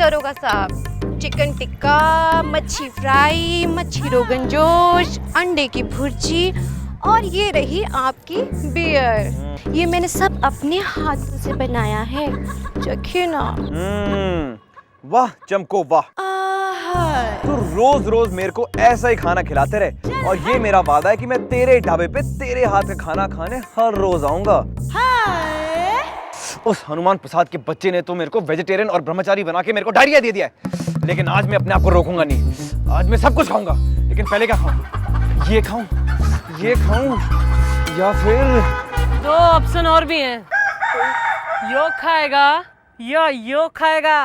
दरोगा साहब, चिकन टिक्का, मच्छी फ्राई, मच्छी रोगन जोश, अंडे की भुर्जी और ये रही आपकी बियर। ये मैंने सब अपने हाथों से बनाया है, चखिए ना। वाह चमको वाह, तू रोज रोज मेरे को ऐसा ही खाना खिलाते रहे और ये मेरा वादा है कि मैं तेरे ढाबे पे तेरे हाथ का खाना खाने हर रोज आऊंगा। उस हनुमान प्रसाद के बच्चे ने तो मेरे को वेजिटेरियन और ब्रह्मचारी बना के मेरे को डायरिया दे दिया है, लेकिन आज मैं अपने आप को रोकूंगा नहीं। आज मैं सब कुछ खाऊंगा, लेकिन पहले क्या खाऊं? ये खाऊं, ये खाऊं या फिर दो ऑप्शन और भी हैं, यो खाएगा या यो खाएगा।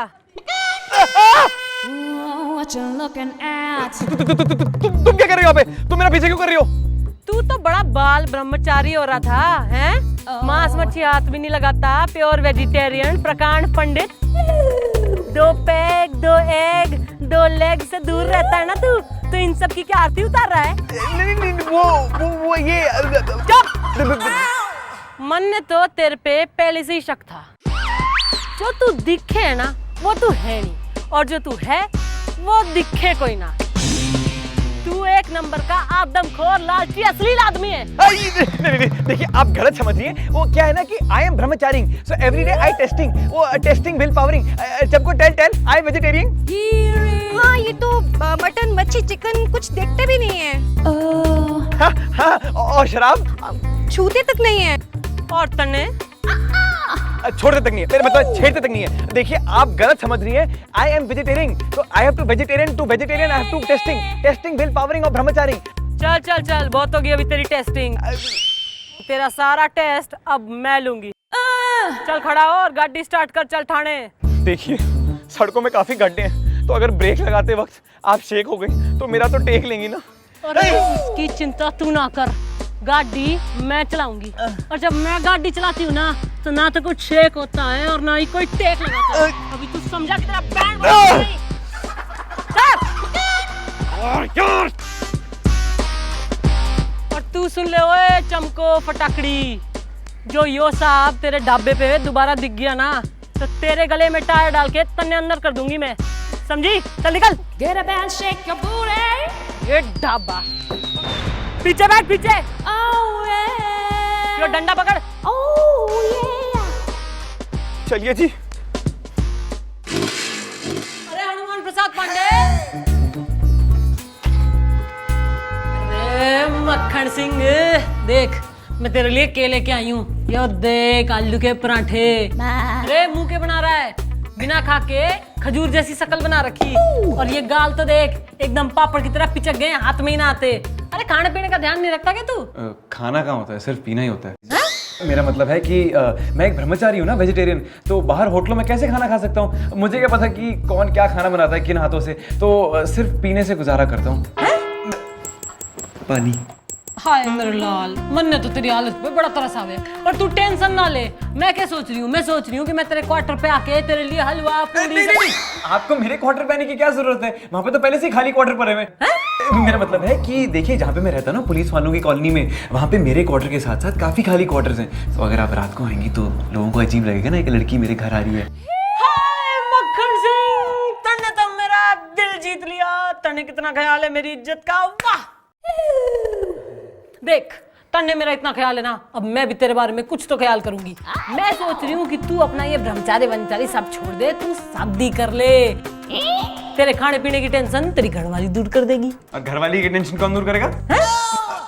तुम क्या कर रही हो यहाँ पे? तुम मेरा पीछे क्यों कर रही हो? तू तो बड़ा बाल ब्रह्मचारी हो रहा था, हैं? मांस मच्छी हाथ भी नहीं लगाता, प्योर वेजिटेरियन, प्रकांड पंडित। 2 पैग 2 एग 2 लेग से दूर रहता है ना तू, तो इन सब की क्या आरती उतार रहा है? नहीं, वो ये चुप! मन ने तो तेरे पे पहले से ही शक था। जो तू दिखे है ना वो तू है नहीं, और जो तू है वो दिखे कोई ना। तू एक नंबर का आदमखोर लालची असली आदमी है। नहीं, देखिए आप गलत समझ रही हैं। वो क्या है ना कि I am Brahmachari, so every day I testing, वो टेस्टिंग विल पावरिंग। सबको टेल आई वेजिटेरियन। हाँ, ये तो मटन मच्छी चिकन कुछ देखते भी नहीं है। हाँ, और शराब छूते तक नहीं है। और तने छोड़ते तक नहीं है, मेरा मतलब छेड़ते तक नहीं है। देखिए आप गलत समझ रही हैं। आई एम वेजिटेरियन, तो I have to vegetarian I have to testing will powering और ब्रह्मचारी। चल बहुत हो गई अभी तेरी टेस्टिंग। तेरा सारा टेस्ट अब मैं लूंगी। चल खड़ा हो और गाड़ी स्टार्ट कर, चल थाने। देखिए सड़कों में काफी गड्ढे हैं, तो अगर ब्रेक लगाते वक्त आप शेक हो गई तो मेरा तो टेक लेंगी ना। अरे इसकी चिंता तू ना कर, गाड़ी मैं चलाऊंगी, और जब मैं गाड़ी चलाती हूँ ना तो ना तो कुछ शेक होता है और ना ही कोई टेक लगाता है। अभी तू समझा कि तेरा बैंड बजा नहीं। और तू सुन ले ओए चमको फटाकड़ी, जो यो साहब तेरे ढाबे पे दोबारा दिख गया ना तो तेरे गले में टायर डाल के तन्ने अंदर कर दूंगी मैं, समझी? चल निकल। Get up and shake your booty। ये ढाबा पीछे बैठ, पीछे। Oh yeah। यो डंडा पकड़। Oh yeah। चलिए जी। अरे हनुमान प्रसाद पांडे। अरे मक्खन सिंह, देख मैं तेरे लिए केले के आई हूँ। यो देख आलू के पराठे। अरे मुंह के बना रहा है, बिना खा के खजूर जैसी शक्ल बना रखी। और ये गाल तो देख एकदम पापड़ की तरह पिचक गए, हाथ में ही ना आते। अरे खाने पीने का ध्यान नहीं रखता क्या तू? खाना कहाँ होता है, सिर्फ पीना ही होता है। मेरा मतलब है कि मैं एक ब्रह्मचारी हूँ ना, वेजिटेरियन, तो बाहर होटलों में कैसे खाना खा सकता हूँ? मुझे क्या पता कि कौन क्या खाना बनाता है किन हाथों से, तो सिर्फ पीने से गुजारा करता हूँ। पानी। हाय मेरे लाल, मन ने तो तेरी हालत पे बड़ा तरस आवे। और तू टेंशन ना ले, मैं क्या सोच रही हूँ? मैं सोच रही हूँ कि मैं तेरे क्वार्टर पे आके तेरे लिए हलवा पूरी। नहीं, आपको मेरे क्वार्टर पे आने की क्या जरूरत है? वहाँ पे तो पहले से ही खाली क्वार्टर पड़े हुए हैं। मेरा मतलब है कि देखिए जहाँ पे मैं रहता हूँ ना, पुलिस वालों की कॉलोनी में, वहाँ पे मेरे क्वार्टर के साथ साथ काफी खाली क्वार्टर्स हैं। तो अगर आप रात को आएंगी तो लोगों को अजीब लगेगा ना, एक लड़की मेरे घर आ रही है। हाय मक्खन सिंह, तन्ने तो मेरा दिल जीत लिया। तन्ने कितना ख्याल है मेरी इज्जत का, वाह। देख तन्ने मेरा इतना ख्याल है ना, अब मैं भी तेरे बारे में कुछ तो ख्याल करूंगी। मैं सोच रही हूँ कि तू अपना ये ब्रह्मचारी सब छोड़ दे, तू शादी कर ले। तेरे खाने पीने की टेंशन तेरी घरवाली दूर कर देगी। घरवाली की टेंशन कौन दूर करेगा?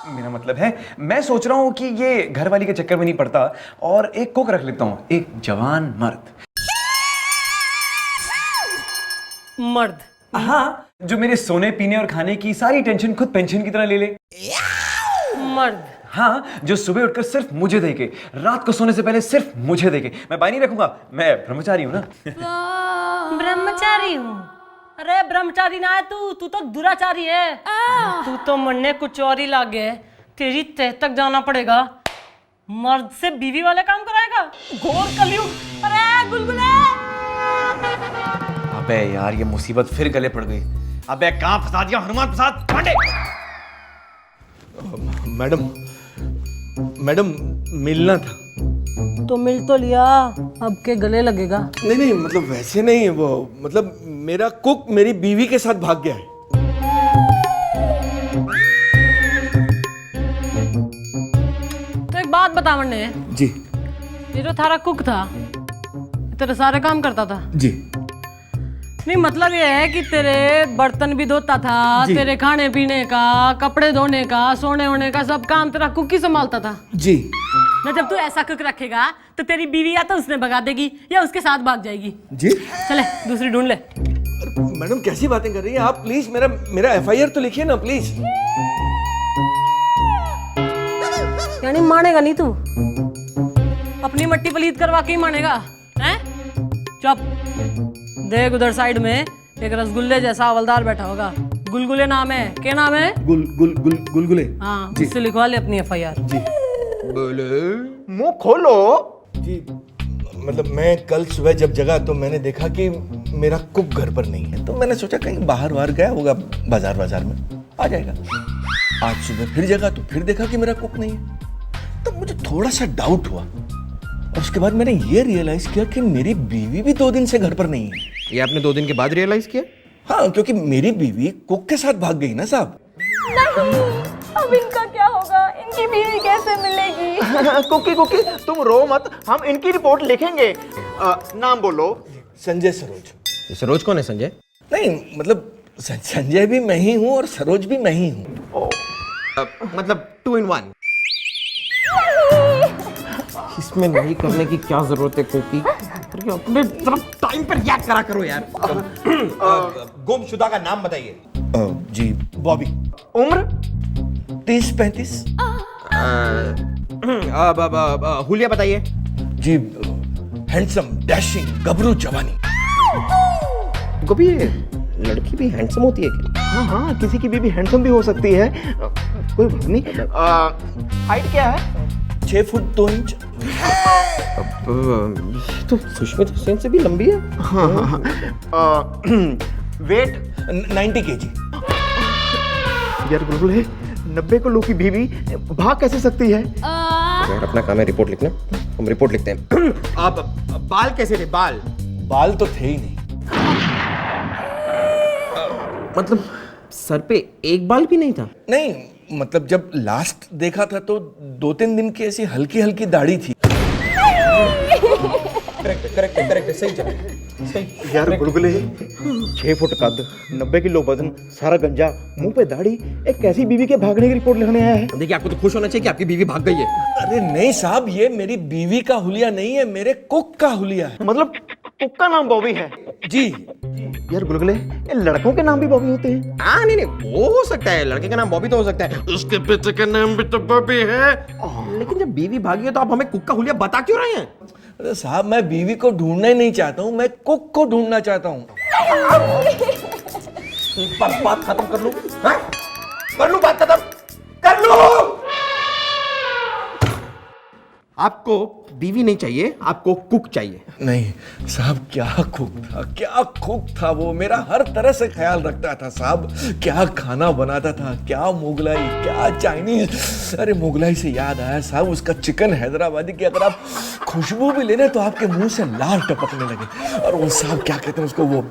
मेरा मतलब है मैं सोच रहा हूँ कि ये घरवाली के चक्कर में नहीं पड़ता और एक कुक रख लेता हूँ, एक जवान मर्द। मर्द? हाँ, जो मेरे सोने पीने और खाने की सारी टेंशन खुद पेंशन की तरह ले ले। मर्द? हाँ, जो सुबह उठकर सिर्फ मुझे देखे, रात को सोने से पहले सिर्फ मुझे देखे। मैं बाई नहीं रखूंगा, मैं ब्रह्मचारी हूँ ना। ब्रह्मचारी हूँ? अरे ब्रह्मचारी ना है तू तो दुराचारी है। तू तो मरने कुछ और ही लागे, तेरी तह तक जाना पड़ेगा। मर्द से बीवी वाले काम कराएगा, घोर कलयुग। अरे गुलगुले। अबे यार ये मुसीबत फिर गले पड़ गई। अबे कहाँ फंसा दिया हनुमान प्रसाद पांडे? मैडम मिलना था। तो मिल तो लिया, अब के गले लगेगा। नहीं नहीं, मतलब वैसे नहीं, वो मतलब मेरा कुक मेरी बीवी के साथ भाग गया है। तो एक बात बता वरने, जी ये जो थारा कुक था तेरे सारे काम करता था? जी नहीं मतलब ये है कि तेरे बर्तन भी धोता था, तेरे खाने पीने का, कपड़े धोने का, सोने होने का सब काम तेरा कुक ही संभालता था। जी। ना जब तू ऐसा कुक रखेगा तो तेरी बीवी या तो उसने भगा देगी या उसके साथ भाग जाएगी। जी चले दूसरी ढूंढ ले। मैडम कैसी बातें कर रही हैं आप? प्लीज मेरा एफआईआर तो लिखिए ना प्लीज। यानी मानेगा नहीं तू? अपनी मट्टी पलीत करवा के ही मानेगा? हैं? चुप। देख उधर साइड में एक रसगुल्ले जैसा हवलदार बैठा होगा, गुलगुले नाम है। क्या नाम है? गुलगुले। हाँ, उससे लिखवा ले अपनी एफआईआर। जी। मुंह खोलो। जी मतलब मैं कल सुबह जब जगा तो मैंने देखा कि मेरा कुक घर पर नहीं है, तो मैंने सोचा कहीं बाहर गया होगा, बाजार में आ जाएगा। आज सुबह फिर जगा तो फिर देखा कि मेरा कुक नहीं है, तब मुझे थोड़ा सा डाउट हुआ और उसके बाद मैंने ये रियलाइज किया कि मेरी बीवी भी 2 दिन से घर पर नहीं है। ये आपने 2 दिन के बाद रियलाइज किया? हाँ, क्योंकि मेरी बीवी कुक के साथ भाग गई ना साहब। नहीं, अब इनका क्या होगा? इनकी बीवी कैसे मिलेगी? कुकी तुम रो मत, हम इनकी रिपोर्ट लिखेंगे। नाम बोलो। संजय सरोज। सरोज कौन है संजय? नहीं मतलब संजय भी मैं ही हूँ और सरोज भी मैं ही हूँ। मतलब 2 in 1। इसमें नहीं करने की क्या जरूरत है कुकी? अपने तरफ टाइम पर याद करा करो यार। गुमशुदा का नाम बताइए। जी बॉबी। उम्र? 30-35। हुलिया बताइए। जी हैंडसम, डैशिंग, गबरू जवानी। कभी लड़की भी हैंडसम होती है क्या? हाँ, किसी की बीवी हैंडसम भी हो सकती है, कोई बात नहीं। हाइट क्या है? 6 फुट 2 इंच। तो सुष्मित हुसैन से भी लंबी है। हाँ। वेट? 90 kg। यार बिल्कुल है, 90 किलो की बीवी भाग कैसे सकती है? यार अपना काम है रिपोर्ट लिखना, हम रिपोर्ट लिखते हैं। आप बाल कैसे थे? बाल तो थे ही नहीं। मतलब सर पे एक बाल भी नहीं था? नहीं मतलब जब लास्ट देखा था तो 2-3 दिन की ऐसी हल्की हल्की दाढ़ी थी। करेक्ट सही चला। सही यार बुलबुले, 6 फुट कद, 90 किलो वजन, सारा गंजा, मुंह पे दाढ़ी, एक कैसी बीवी के भागने की रिपोर्ट लिखने आया है? देखिए आपको तो खुश होना चाहिए कि आपकी बीवी भाग गई है। अरे नहीं साहब, ये मेरी बीवी का हुलिया नहीं है, मेरे कुक का हुलिया है। मतलब कुक का नाम बॉबी है? जी। यार गुलगुले, ये लड़कों के नाम भी बॉबी होते हैं? हाँ नहीं वो हो सकता है, लड़के का नाम बॉबी तो हो सकता है, उसके पिता का नाम भी तो बॉबी है। लेकिन जब बीवी भागी है तो आप हमें कुक का हुलिया बता क्यों रहे हैं? अरे साहब, मैं बीवी को ढूंढना ही नहीं चाहता हूँ, मैं कुक को ढूंढना चाहता हूँ। एक बार बात खत्म कर लूं? हाँ? कर लूं बात खत्म? कर लूं? आपको बीवी नहीं चाहिए, आपको कुक चाहिए। नहीं साहब, क्या कुक था वो, मेरा हर तरह से ख्याल रखता था साहब। क्या खाना बनाता था, क्या मुगलाई, क्या चाइनीज। अरे मुगलाई से याद आया साहब, उसका चिकन हैदराबादी की अगर आप खुशबू भी लेने तो आपके मुंह से लार टपकने लगे। और वो साहब क्या कहते हैं उसको, वो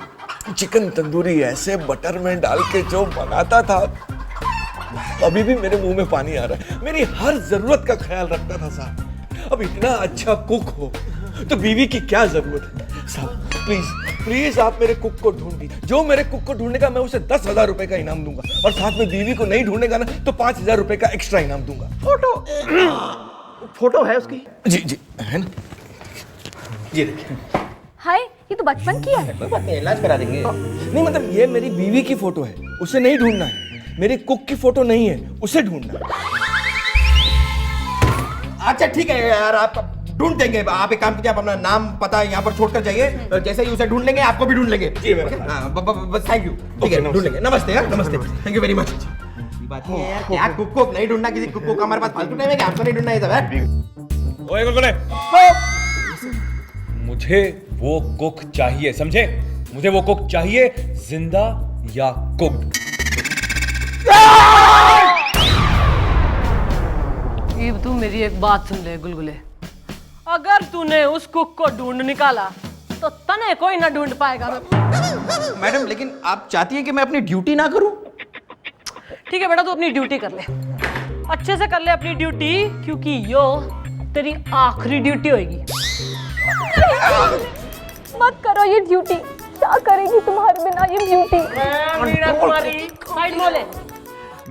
चिकन तंदूरी ऐसे बटर में डाल के जो बनाता था, अभी भी मेरे मुंह में पानी आ रहा है। मेरी हर जरूरत का ख्याल रखता था साहब। अब इतना अच्छा कुक हो तो बीवी की क्या जरूरत है साहब? प्लीज आप मेरे कुक को ढूंढ दीजिए। जो मेरे कुक को ढूंढेगा मैं उसे 10,000 रुपए का इनाम दूंगा, और साथ में बीवी को नहीं ढूंढेगा ना तो 5,000 रुपए का एक्स्ट्रा इनाम दूंगा। फोटो है उसकी? जी है ना, ये देखिए। हाय, ये तो बचपन की है। इलाज करा देंगे। नहीं मतलब ये मेरी बीवी की फोटो है, उसे नहीं ढूंढना है। मेरी कुक की फोटो नहीं है, उसे ढूंढना है। अच्छा ठीक है यार, आप ढूंढ देंगे। आप एक काम कीजिए, आप अपना नाम पता यहाँ पर छोड़कर जाइए, जैसे ही उसे ढूंढ लेंगे आपको भी ढूंढ लेंगे। बस थैंक यू। ठीक है, ढूंढ लेंगे। नमस्ते यार, नमस्ते, थैंक यू वेरी मच। बात है यार, क्या कुक को नहीं ढूंढना, किसी कुक को हमारे पास फालतू टाइम है क्या? आपको नहीं ढूंढना है सब है? ओए गुलगुले, मुझे वो कुक चाहिए, समझे? मुझे वो कुक चाहिए, जिंदा या कुक्ड। ये तू मेरी एक बात सुन ले गुलगुले, अगर तूने उस कुक को ढूंढ निकाला तो तने कोई ना ढूंढ पाएगा। मैडम लेकिन आप चाहती हैं कि मैं अपनी ड्यूटी ना करूं? ठीक है बेटा, तू अपनी ड्यूटी कर ले, अच्छे से कर ले अपनी ड्यूटी, क्योंकि यो तेरी आखिरी ड्यूटी होगी। मत करो ये ड्यूटी, क्या करेगी तुम्हारे बिना ये ड्यूटी। मीना कुमारी साइड मोले।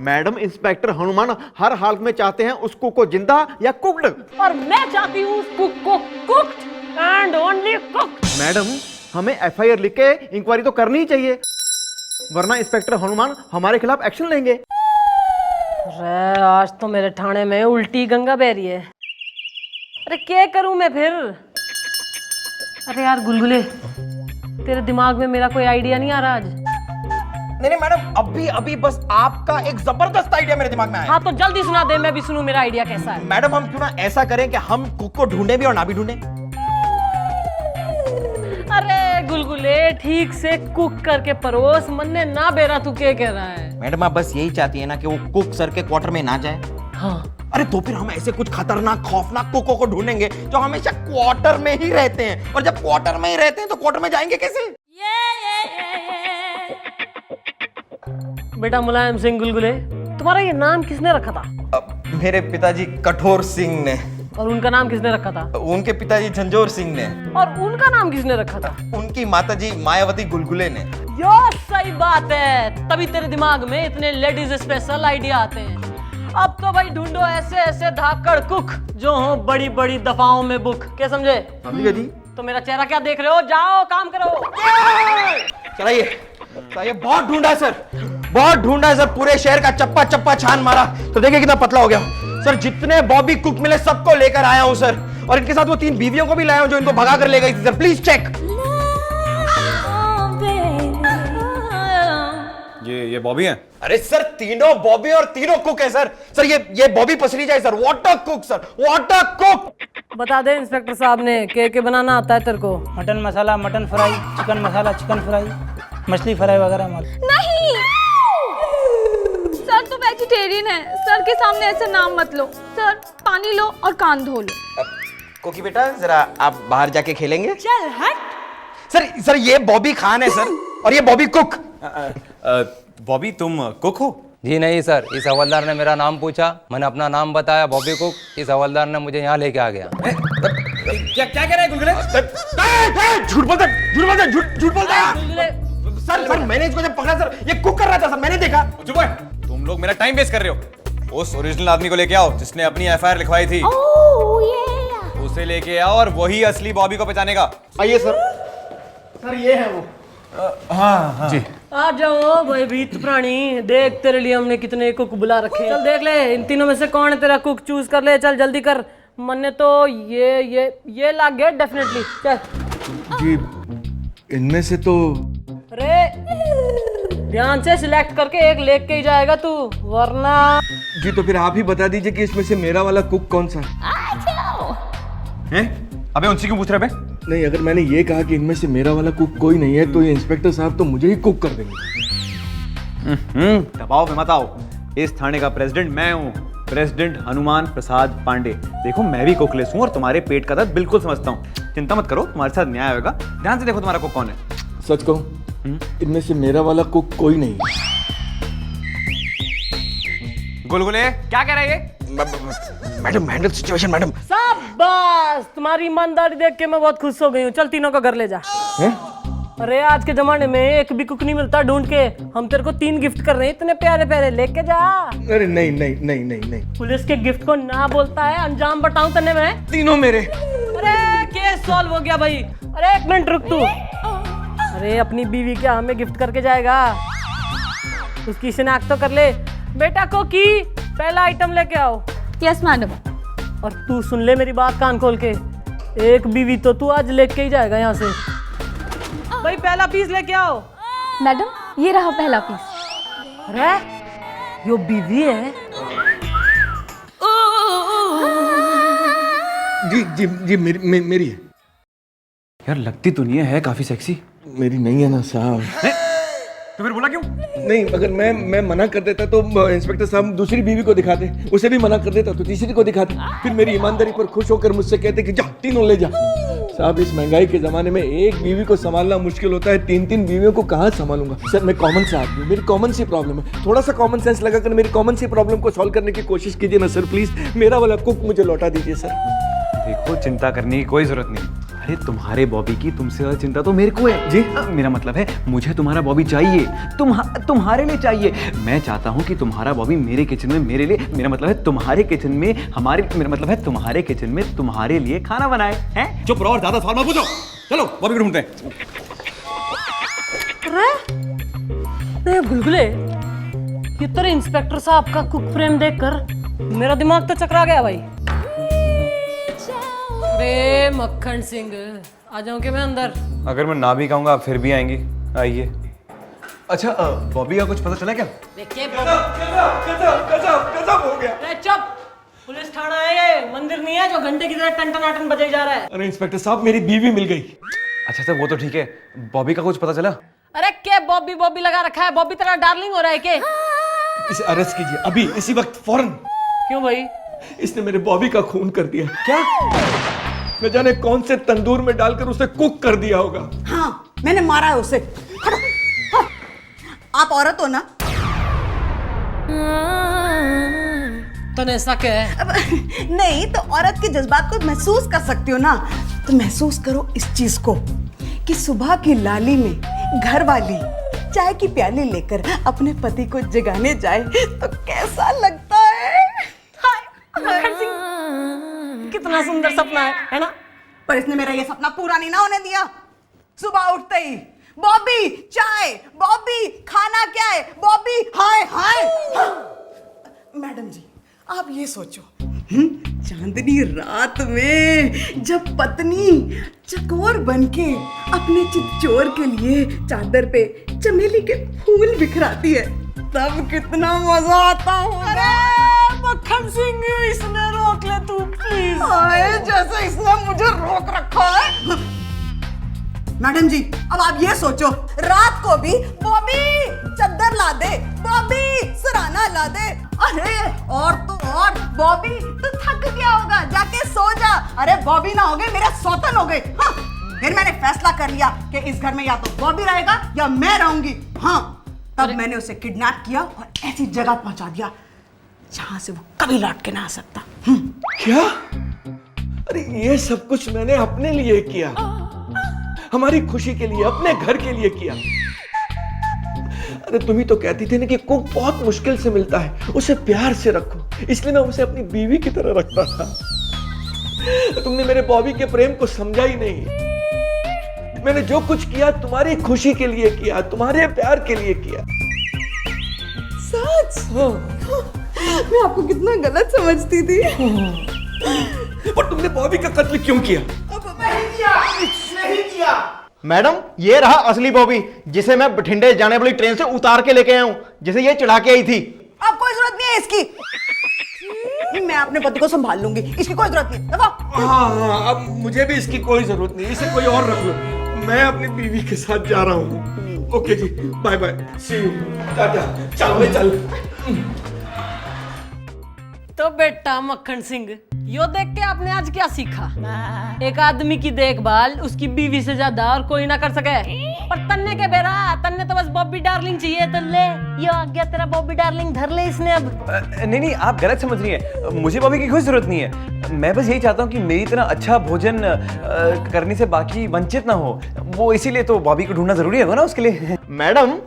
मैडम, इंस्पेक्टर हनुमान हर हालत में चाहते हैं उस कुक को जिंदा या कुक्ड। और मैं चाहती हूँ उस कुक को cooked and only cooked. Madam, हमें एफआईआर लिख के इंक्वायरी तो करनी ही चाहिए, वरना इंस्पेक्टर हनुमान हमारे खिलाफ एक्शन लेंगे। अरे आज तो मेरे थाने में उल्टी गंगा बह रही है। अरे क्या करूं मैं फिर? अरे यार गुलगुले, तेरे दिमाग में मेरा कोई आइडिया नहीं आ रहा आज? नहीं मैडम, अभी अभी बस आपका एक जबरदस्त आइडिया मेरे दिमाग में आया। हाँ तो जल्दी सुना दे, मैं भी सुनूं मेरा आइडिया कैसा है। मैडम, हम क्यों ना ऐसा करें कि हम कुक को ढूंढे भी और ना भी ढूंढे। अरे गुलगुले, ठीक से कुक करके परोस, मन ने ना बेरा, तू क्या कह रहा है? मैडम, आप बस यही चाहती है ना कि वो कुक सर के क्वार्टर में ना जाए? हाँ। अरे तो फिर हम ऐसे कुछ खतरनाक खौफनाक कुकों को ढूंढेंगे जो हमेशा क्वार्टर में ही रहते हैं, और जब क्वार्टर में ही रहते हैं तो क्वार्टर में जाएंगे कैसे? बेटा मुलायम सिंह गुलगुले, तुम्हारा ये नाम किसने रखा था? मेरे पिताजी कठोर सिंह ने। और उनका नाम किसने रखा था? उनके पिताजी झंझोर सिंह ने। और उनका नाम किसने रखा था? उनकी माताजी मायावती गुलगुले ने। यो सही बात है, तभी तेरे दिमाग में इतने लेडीज स्पेशल आइडिया आते हैं। अब तो भाई ढूंढो ऐसे ऐसे धाकड़ कुक जो हो बड़ी बड़ी दफाओं में बुक। क्या समझे? जी। तो मेरा चेहरा क्या देख रहे हो? जाओ काम करो। चलाइए, बहुत ढूंढा है सर, बहुत ढूंढा है सर, पूरे शहर का चप्पा चप्पा छान मारा, तो देखिए कितना पतला हो गया सर। जितने बॉबी कुक मिले सबको लेकर आया हूं सर, और इनके साथ वो 3 बीवियों को भी लाया हूं जो इनको भगा कर ले गई थी सर। Please check. ये बॉबी है? अरे सर, तीनों बॉबी और तीनों कुक है सर। सर ये बॉबी पसरी जाए sir, water cook sir, water cook. बता दे इंस्पेक्टर साहब ने के बनाना आता है तेरे को? मटन मसाला मटन फ्राई, चिकन मसाला चिकन फ्राई, मछली फ्राई वगैरह। नहीं सर, तो वेजिटेरियन है, सर के सामने ऐसे नाम मत लो। सर पानी लो और कान धो लो। कोकी बेटा, जरा आप बाहर जाके खेलेंगे। चल हट। सर ये बॉबी खान है सर, और ये बॉबी कुक। बॉबी, तुम कुक हो? जी नहीं सर, इस हवलदार ने मेरा नाम पूछा, मैंने अपना नाम बताया बॉबी कुक, इस हवलदार ने मुझे यहाँ लेके आ गया। क्या क्या कह रहे हैं गुलगुले? झूठ बोलता, झूठ बोलता, झूठ बोलता। सर मैंने इसको जब पकड़ा सर, ये कुक कर रहा था सर, मैंने देखा। चुप है, तुम लोग मेरा टाइम वेस्ट कर रहे हो। उस ओरिजिनल आदमी को लेके आओ जिसने अपनी एफआईआर लिखवाई थी। उसे लेके आओ और वही असली बॉबी को पहचानेगा। आइए सर। सर ये है वो। हाँ जी। आ जाओ भयभीत प्राणी, देख तेरे लिए हमने कितने कुक बुला रखे। चल देख ले इन तीनों में से कौन है तेरा कुक, चूज कर ले। चल जल्दी कर, मन्ने तो ये लग गया डेफिनेटली। चल जी, इनमें से तो अरे ध्यान से सिलेक्ट करके एक लेके ही जाएगा तू, वरना। जी तो फिर आप ही बता दीजिए कि इसमें से मेरा वाला कुक कौन सा है? अबे उनसे क्यों पूछ रहे बे? नहीं, अगर मैंने ये कहा कि इनमें से मेरा वाला कुक कोई नहीं है तो ये इंस्पेक्टर साहब तो मुझे ही कुक कर देंगे। दबाव में मत आओ, इस थाने का प्रेसिडेंट मैं हूँ, प्रेसिडेंट हनुमान प्रसाद पांडे। देखो मैं भी कुकलेस हूँ और तुम्हारे पेट का दर्द बिल्कुल समझता हूँ। चिंता मत करो, तुम्हारे साथ न्याय होगा। ध्यान से देखो तुम्हारा कुक कौन है। सच कहूं, इनमें से मेरा वाला कुक कोई नहीं है। गुलगुले क्या कह रहे हैं? Madam handle situation madam. शाबाश, तुम्हारी ईमानदारी देख के मैं बहुत खुश हो गई हूँ। चल तीनों को घर ले जा। हैं? अरे आज के जमाने में एक भी कुक नहीं मिलता ढूंढ के, हम तेरे को 3 गिफ्ट कर रहे हैं, इतने प्यारे प्यारे, लेके जा। अरे नहीं नहीं नहीं नहीं नहीं, पुलिस के गिफ्ट को ना बोलता है, अंजाम बताऊं तने में। तीनों मेरे। अरे केस सॉल्व हो गया भाई। अरे 1 मिनट रुक तू। अरे अपनी बीवी क्या हमें गिफ्ट करके जाएगा? उसकी शिनाख्त तो कर ले। बेटा को की पहला आइटम लेके आओ। Yes madam. और तू सुन ले मेरी बात कान खोल के, एक बीवी तो तू आज लेके ही जाएगा यहाँ से। भाई पहला पीस लेके आओ। मैडम ये रहा पहला पीस। अरे यो बीवी है? जी जी जी, मेरी है। यार लगती तो नहीं है काफी सेक्सी। मेरी नहीं है ना साहब। तो फिर बोला क्यों? नहीं, अगर मैं मना कर देता तो इंस्पेक्टर साहब दूसरी बीवी को दिखाते, उसे भी मना कर देता तो तीसरी को दिखाते, फिर मेरी ईमानदारी पर खुश होकर मुझसे कहते कि जा तीनों ले जा। साहब, इस महंगाई के जमाने में एक बीवी को संभालना मुश्किल होता है, 3-3 बीवियों को कहाँ संभालूंगा? सर, मैं कॉमन सा आदमी हूँ, मेरी कॉमन सी प्रॉब्लम है, थोड़ा सा कॉमन सेंस लगाकर मेरी कॉमन सी प्रॉब्लम को सॉल्व करने की कोशिश कीजिए ना सर, प्लीज। मेरा वाला कुक मुझे लौटा दीजिए सर। देखो, चिंता करने की कोई जरूरत नहीं। अरे तुम्हारे बॉबी की तुमसे ज्यादा चिंता तो मेरे को है। जी मेरा मतलब है, मुझे तुम्हारा बॉबी चाहिए, तुम्हारे लिए चाहिए। मैं चाहता हूँ कि तुम्हारा बॉबी मेरे किचन में मेरे लिए, मेरा मतलब है तुम्हारे किचन में हमारे, मेरा मतलब है तुम्हारे किचन में तुम्हारे लिए खाना बनाए। हैं? चुप रहो और ज्यादा सवाल मत पूछो। चलो बॉबी को ढूंढते हैं। अरे गुलगुले, ये तेरे इंस्पेक्टर साहब का कुक फ्रेम देखकर मेरा दिमाग तो चकरा गया भाई। अरे मक्खन सिंह, आ जाऊं क्या मैं अंदर? अगर मैं ना भी कहूंगा आप फिर भी आएंगी। आइए। अच्छा, बॉबी का कुछ पता चला क्या? देखिए गजब हो गया। चुप, पुलिस थाना है ये, मंदिर नहीं है जो घंटे की तरह टन-टन-टन बजाई जा रहा है। अरे इंस्पेक्टर साहब, मेरी बीवी मिल गई। अच्छा सर, वो तो ठीक है, बॉबी का कुछ पता चला? अरे क्या बॉबी बॉबी लगा रखा है? बॉबी तेरा डार्लिंग हो रहा है क्या? इसे अरेस्ट कीजिए अभी, इसी वक्त, फौरन। क्यों भाई? इसने मेरे बॉबी का खून कर दिया। क्या? न जाने कौन से तंदूर में डालकर उसे कुक कर दिया होगा। हाँ, मैंने मारा है उसे। हटो, हाँ। आप औरत हो ना? तो ऐसा क्या है? अब, नहीं तो औरत के जज्बात को महसूस कर सकती हो ना, तो महसूस करो इस चीज को कि सुबह की लाली में घर वाली चाय की प्याली लेकर अपने पति को जगाने जाए तो कैसा लगता है? कितना सुंदर सपना है ना? पर इसने मेरा ये सपना पूरा नहीं ना होने दिया। सुबह उठते ही बॉबी चाय, बॉबी खाना क्या है, बॉबी हाय हाय। मैडम जी, आप ये सोचो, चांदनी रात में जब पत्नी चकोर बनके अपने चितचोर के लिए चादर पे चमेली के फूल बिखराती है, तब कितना मजा आता होगा। मक्खन सिंह, इसने रोक ले तू प्लीज। जैसे इसने मुझे रोक रखा है। मैडम जी, अब आप ये सोचो, रात को भी बॉबी चद्दर ला दे, बॉबी सराना ला दे। अरे और तो और, बॉबी तो थक गया होगा, जाके सो जा। अरे बॉबी ना हो गए, मेरा सौतन हो गए। हाँ, फिर मैंने फैसला कर लिया कि इस घर में या तो बॉबी रहेगा या मैं रहूंगी। हाँ, तब मैंने उसे किडनैप किया और ऐसी जगह पहुंचा दिया जहां से वो कभी लौट के ना आ सकता। क्या? अरे ये सब कुछ मैंने अपने लिए किया, हमारी खुशी के लिए, अपने घर के लिए किया। अरे तुम ही तो कहती थी ना कि कुक बहुत मुश्किल से मिलता है, उसे प्यार से रखो, इसलिए मैं उसे अपनी बीवी की तरह रखता था। तुमने मेरे बॉबी के प्रेम को समझा ही नहीं। मैंने जो कुछ किया तुम्हारी खुशी के लिए किया, तुम्हारे प्यार के लिए किया। सच? मैं आपको कितना गलत समझती थी। और तुमने बॉबी का कत्ल क्यों किया? नहीं किया। मैडम, ये रहा असली बॉबी, जिसे मैं बठिंडे जाने वाली ट्रेन से उतार के लेके आया हूँ, जिसे ये चढ़ा के आई थी। अब कोई जरूरत नहीं है इसकी, मैं अपने पति को संभाल लूंगी, इसकी कोई जरूरत नहीं। दफा। हाँ, अब मुझे भी इसकी कोई जरूरत नहीं, इसे कोई और रख लो। मैं अपनी बीवी के साथ जा रहा हूँ। ओके जी, bye bye, see you, tata, चल चल। तो बेटा मक्खन सिंह, यो देख के आपने आज क्या सीखा? एक आदमी की देखभाल उसकी बीवी से ज्यादा और कोई ना कर सके। पर तन्ने के बेरा, तन्ने तो बस बॉबी डार्लिंग चाहिए, तो ले, यो आ गया तेरा बॉबी डार्लिंग, धर ले इसने अब। नहीं, आप गलत समझ रही हैं। मुझे बॉबी की कोई जरूरत नहीं है। मैं बस यही चाहता हूँ कि मेरी तरह अच्छा भोजन करने से बाकी वंचित ना हो। वो इसीलिए तो बॉबी को ढूंढना जरूरी है ना उसके लिए। मैडम,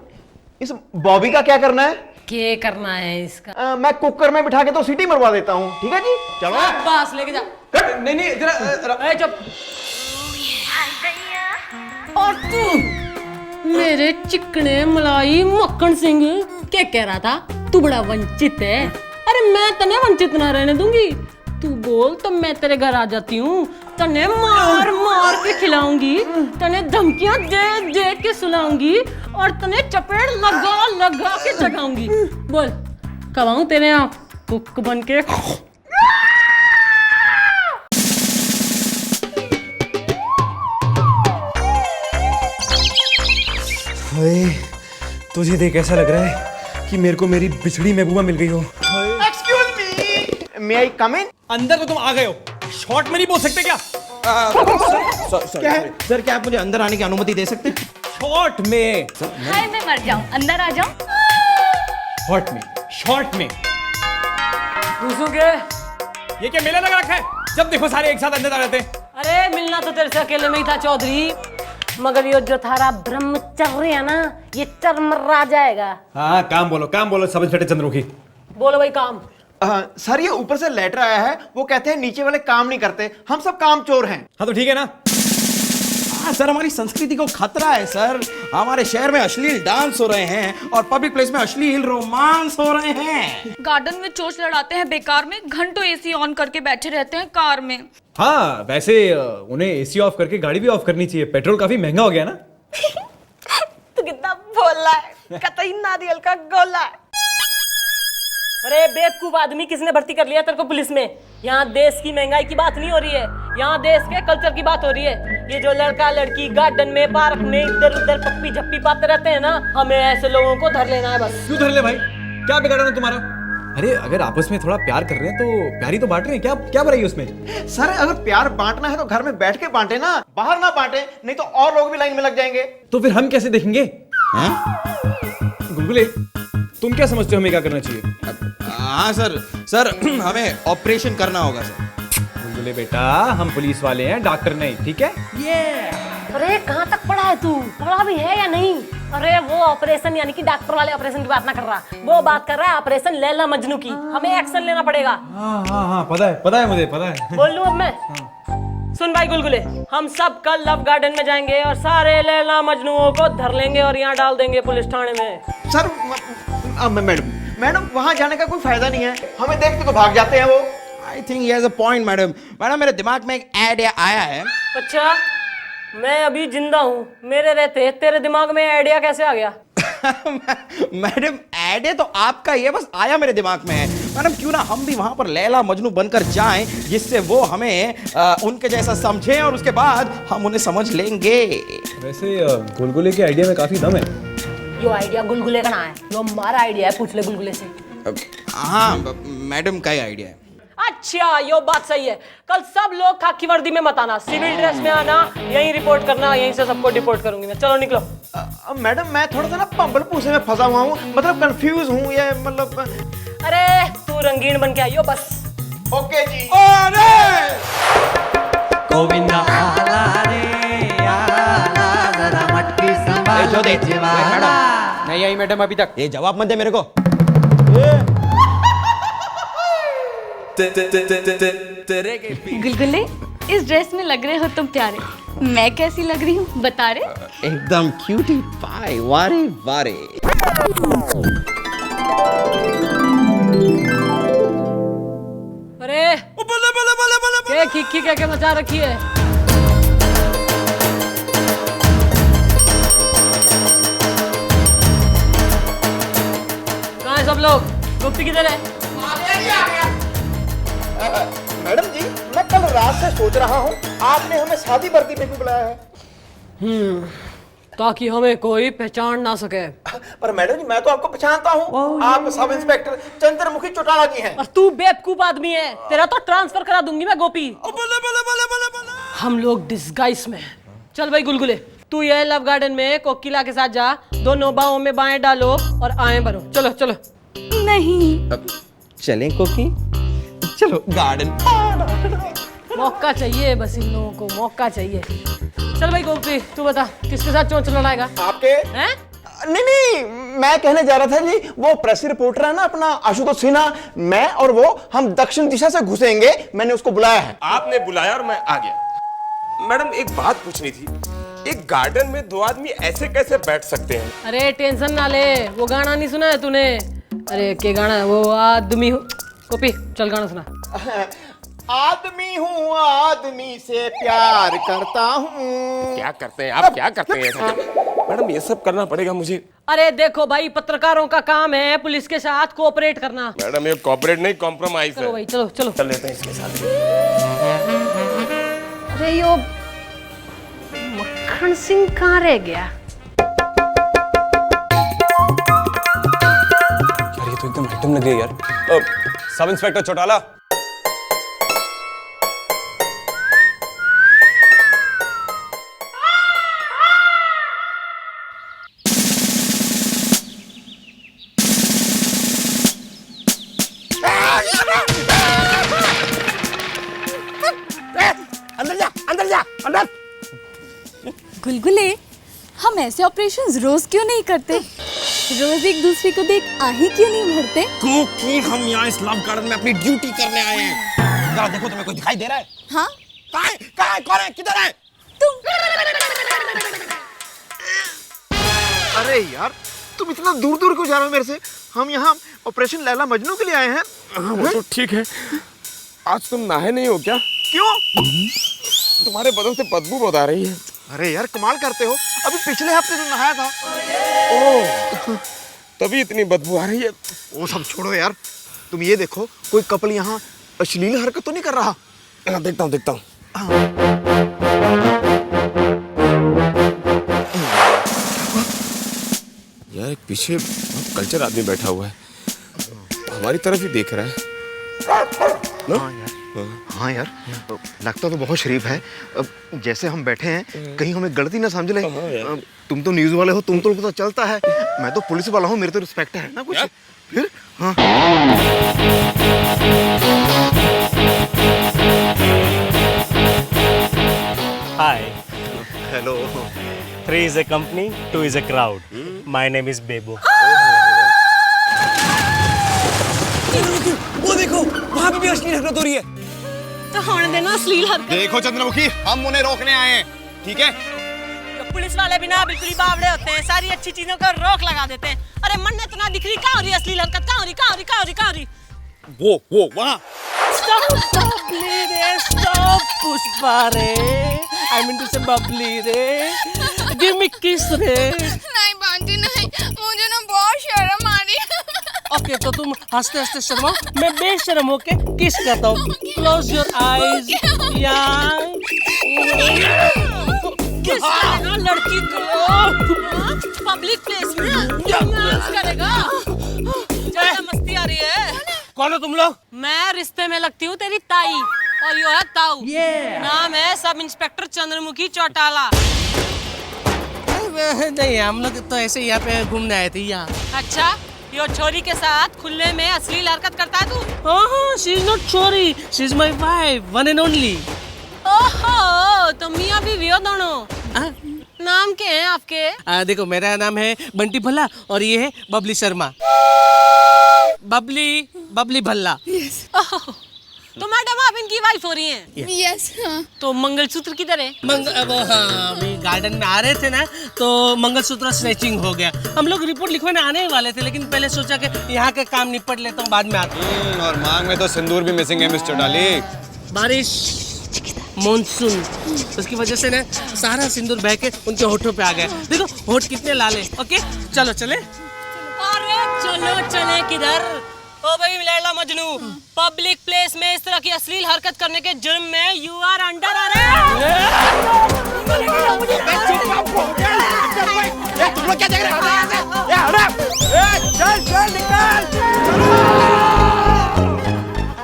इस बॉबी का क्या करना है? क्या करना है इसका? मैं कुकर में बिठा के तो सीटी मरवा देता हूँ, ठीक है जी? चलो बस लेके जा। नहीं, जरा चुप। और तू मेरे चिकने मलाई मक्खन सिंह क्या कह रहा था? तू बड़ा वंचित है। अरे मैं तने वंचित ना रहने दूंगी। तू बोल तो मैं तेरे घर आ जाती हूँ, तने मार मार के खिलाऊंगी, तने धमकियां दे दे के सुलाऊंगी और तने चपेट लगा लगा के जगाऊंगी। बोल, कब आऊं तेरे यहाँ कुक बन के? तुझे देख ऐसा लग रहा है कि मेरे को मेरी बिछड़ी महबूबा मिल गई हो। मे आई कम इन? अंदर तो तुम आ गए हो, शॉर्ट में नहीं बोल सकते क्या? क्या है सर, क्या आप मुझे अंदर आने की अनुमति दे सकते हैं? शॉर्ट में, हाय मैं मर जाऊं, अंदर आ जाऊं। शॉर्ट में, शॉर्ट में। घुसूंगे। ये क्या मेला लगा रखा है? जब देखो सारे एक साथ अंदर आ जाते हैं। अरे मिलना तो तेरे से अकेले में ही था चौधरी, मगर ये जो थारा ब्रह्मचर्य है ना, ये चरमरा जाएगा। हाँ काम बोलो समझ फटे चंद्रमुखी। बोलो भाई काम। सर ये ऊपर से लेटर आया है, वो कहते हैं नीचे वाले काम नहीं करते, हम सब काम चोर हैं। हाँ तो ठीक है ना। हाँ सर, हमारी संस्कृति को खतरा है सर। हमारे शहर में अश्लील डांस हो रहे हैं और पब्लिक प्लेस में अश्लील रोमांस हो रहे हैं। गार्डन में चोच लड़ाते हैं बेकार में, घंटों एसी ऑन करके बैठे रहते हैं कार में। हाँ वैसे उन्हें एसी ऑफ करके गाड़ी भी ऑफ करनी चाहिए, पेट्रोल काफी महंगा हो गया ना। तू कितना भोला है, कतई नारियल का गोला है। अरे बेवकूफ आदमी, किसने भर्ती कर लिया तेरे को पुलिस में? यहाँ देश की महंगाई की बात नहीं हो रही है, यहाँ देश के कल्चर की बात हो रही है। ये जो लड़का लड़की गार्डन में पार्क में इधर उधर पप्पी झप्पी पाते रहते हैं ना, हमें ऐसे लोगों को धर लेना है बस। क्यों धर ले भाई, क्या बिगाड़ा ना तुम्हारा? अरे अगर आपस में थोड़ा प्यार कर रहे हैं तो प्यार ही तो बांट रहे हैं, क्या क्या बुराई है उसमें? सर अगर प्यार बांटना है तो घर में बैठ के बांटे ना, बाहर ना बांटे, नहीं तो और लोग भी लाइन में लग जाएंगे। तो फिर हम कैसे देखेंगे? गुलगुले तुम क्या समझते हो हमें क्या करना चाहिए? हाँ सर हमें ऑपरेशन करना होगा सर। गुलगुले बेटा, हम पुलिस वाले हैं, डॉक्टर नहीं, ठीक है? अरे कहाँ तक पढ़ा है तू? पढ़ा भी है या नहीं? अरे वो ऑपरेशन यानी कि डॉक्टर वाले ऑपरेशन की बात ना कर रहा, वो बात कर रहा है ऑपरेशन लैला मजनू की। हमें एक्शन लेना पड़ेगा। हाँ पता है मुझे पता है। बोल लूं अब मैं? सुन भाई गुलगुले, हम सब कल लव गार्डन में जाएंगे और सारे लैला मजनुओं को धर लेंगे और यहाँ डाल देंगे पुलिस थाने में। सर मैडम वहां जाने का कोई फायदा नहीं है, हमें देखते तो भाग जाते हैं वो। I think he has a point madam. Madam मेरे दिमाग में एक आइडिया आया है। अच्छा, मैं अभी जिंदा हूँ, मेरे रहते तेरे दिमाग में आइडिया कैसे आ गया? मैडम आइडिया तो आपका ही है, बस आया मेरे दिमाग में है। मैडम क्यों ना हम भी वहां पर लैला मजनू बनकर जाएं, जिससे वो हमें उनके जैसा समझें और उसके बाद हम उन्हें समझ लेंगे। वैसे गुलगुले के आइडिया में काफी दम है। यो आइडिया गुलगुले का ना है, यो हमारा आइडिया है, पूछ ले गुलगुले से। हाँ मैडम का ही आइडिया है। अच्छा यो बात सही है, कल सब लोग खाकी वर्दी में मत आना, सिविल ड्रेस में आना, यहीं रिपोर्ट करना, यहीं से सबको डिपोर्ट करूंगी मैं। चलो निकलो। मैडम मैं थोड़ा सा ना पंबल पूछे में फंसा हुआ हूँ, मतलब कंफ्यूज हूँ ये मतलब। अरे तू रंगीन बन के आइयो बस। ओके जी। गोविंदा आला रे आला, जरा मटकी संभाल के जवाला। नहीं आई मैडम अभी तक। ये जवाब मत दे मेरे को। गुलगुले, इस ड्रेस में लग रहे हो तुम प्यारे। मैं कैसी लग रही हूँ बता रहे? एकदम क्यूटी पाई, वारे वारे। अरे क्या खिक्की क्या क्या मचा रखी है? कहाँ है सब लोग? गुप्ती किधर है? मैडम जी मैं कल रात से सोच रहा हूँ, आपने हमें शादी वर्दी में भी बुलाया है। ताकि हमें कोई पहचान ना सके। पर मैडम जी मैं तो आपको पहचानता हूँ, आप सब इंस्पेक्टर चंद्रमुखी चौटाला जी हैं। और तू बेवकूफ आदमी है, तेरा तो ट्रांसफर करा दूंगी मैं गोपी। हम लोग डिस्गाइज में हैं। चल भाई गुलगुले, तू ये लव गार्डन में कोकिला के साथ जा, दोनों बाहों में बाएं डालो और आएं भरो। चलो चलो। नहीं। चलें कोकी? चलो गार्डन। मौका चाहिए बस, इन लोगों को मौका चाहिए। चल भाई गोपी तू बता, किसके साथ चोंच लड़ाएगा? आपके? हैं? नहीं मैं कहने जा रहा था जी, वो प्रेस रिपोर्टर है ना अपना आशुतोष सिन्हा, मैं और वो हम दक्षिण दिशा से घुसेंगे, मैंने उसको बुलाया है। आपने बुलाया और मैं आ गया। मैडम एक बात पूछनी थी, एक गार्डन में दो आदमी ऐसे कैसे बैठ सकते हैं? अरे टेंशन ना ले, वो गाना नहीं सुना है तूने? अरे क्या गाना है वो? आदमी हूँ। गोपी चल गाना सुना। आदमी हूँ, आदमी से प्यार करता हूँ। क्या करते हैं आप, क्या करते हैं ऐसा? मैडम ये सब करना पड़ेगा मुझे? अरे देखो भाई, पत्रकारों का काम है पुलिस के साथ कोऑपरेट करना। मैडम ये कोऑपरेट नहीं कॉम्प्रोमाइज है। चलो भाई चलो चलो चल लेते हैं इसके साथ। अरे यो मक्खन सिंह कहाँ रह गया? तो एकदम आइटम लग रही है यार। सब इंस्पेक्टर चौटाला, अंदर जा अंदर। गुलगुले, हम ऐसे ऑपरेशंस रोज क्यों नहीं करते? रोज एक दूसरे को देख आहें क्यों नहीं भरते? क्योंकि हम यहाँ इस लव गार्डन में अपनी ड्यूटी करने आए हैं। जरा देखो, तुम्हें कोई दिखाई दे रहा है? हाँ? कहाँ है? कौन है? किधर है? तुम। अरे यार, तुम इतना दूर दूर क्यों जा रहे हो मेरे से? हम यहाँ ऑपरेशन लैला मजनू के लिए आए हैं। वो तो ठीक है, आज तुम नहाए नहीं हो क्या? क्यों? तुम्हारे बदन से बदबू बहुत आ रही है। अरे यार, कमाल करते हो, अभी पिछले हफ्ते जो नहाया था। ओह, तभी इतनी बदबू आ रही है। वो सब छोड़ो यार, तुम ये देखो, कोई कपल यहाँ अश्लील हरकत तो नहीं कर रहा? देखता हूँ। यार एक पीछे कल्चर आदमी बैठा हुआ है, हमारी तरफ ही देख रहा है ना? हाँ यार, लगता तो बहुत शरीफ है। जैसे हम बैठे हैं, कहीं हमें गलती ना समझ ले। तुम तो न्यूज वाले हो, तुम तो पता चलता है। मैं तो पुलिस वाला हूँ, मेरे तो रिस्पेक्ट है ना कुछ। फिर हाँ, Hi, hello. 3 is a company, 2 is a crowd. My name is Bebo. वो देखो, वहाँ पे भी अश्लील हरकत हो रही है। तो होने देना अश्लील हरकत। देखो चंद्रमुखी, हम उन्हें रोकने आए हैं, ठीक है? पुलिस वाले भी ना बिल्कुल ही बावड़े होते हैं, सारी अच्छी चीजों को रोक लगा देते हैं। अरे मन इतना दिख रही, कहाँ हो रही अश्लील हरकत? कहाँ हो रही? वो वहाँ। Stop पुष्पा रे, I mean to say Babli रे, give me kiss रे। नहीं बांटी नहीं, मुझे ना बहुत शर्म आ रही है। ओके, तो तुम हंसते हंसते शर्मा, मैं बेशर्म होके किस करता हूँ। Close your eyes, young। किस करेगा लड़की को पब्लिक प्लेस में? किस करेगा? ज़्यादा मस्ती आ रही है। कौन हो तुम लोग? मैं रिश्ते में लगती हूँ तेरी ताई, और यो है ताऊ। नाम है सब इंस्पेक्टर चंद्रमुखी चौटाला। नहीं, हम लोग तो ऐसे यहाँ पे घूमने आए थे यहाँ। अच्छा, यो छोरी के साथ खुले में अश्लील हरकत करता है तू? हाँ, शी इज नॉट छोरी, she is my wife, one and only. ओहो, तो मियां बीवी हो दोनों। नाम क्या है आपके? देखो, मेरा नाम है बंटी भल्ला और ये है बबली शर्मा। बबली भल्ला। तो मैडम आप इनकी वाइफ हो रही हैं? यस। हाँ। तो मंगलसूत्र किधर है? अभी गार्डन में आ रहे थे ना, तो मंगलसूत्र स्नैचिंग हो गया। हम लोग रिपोर्ट लिखवाने आने वाले थे, लेकिन पहले सोचा कि यहाँ के काम निपट लेता हूँ, बाद में आता हूँ। और मांग में तो सिंदूर भी मिसिंग है मिस्टर डाली। बारिश, मानसून, उसकी वजह से ना सारा सिंदूर बह के उनके होठों पे आ गया। देखो होठ कितने लाल है। ओके, चलो चले। अरे चले किधर? ओ भाई लैला मजनू, पब्लिक प्लेस में इस तरह की अश्लील हरकत करने के जुर्म में यू आर अंडर तुम लोग क्या देख रहे हो? चल निकल।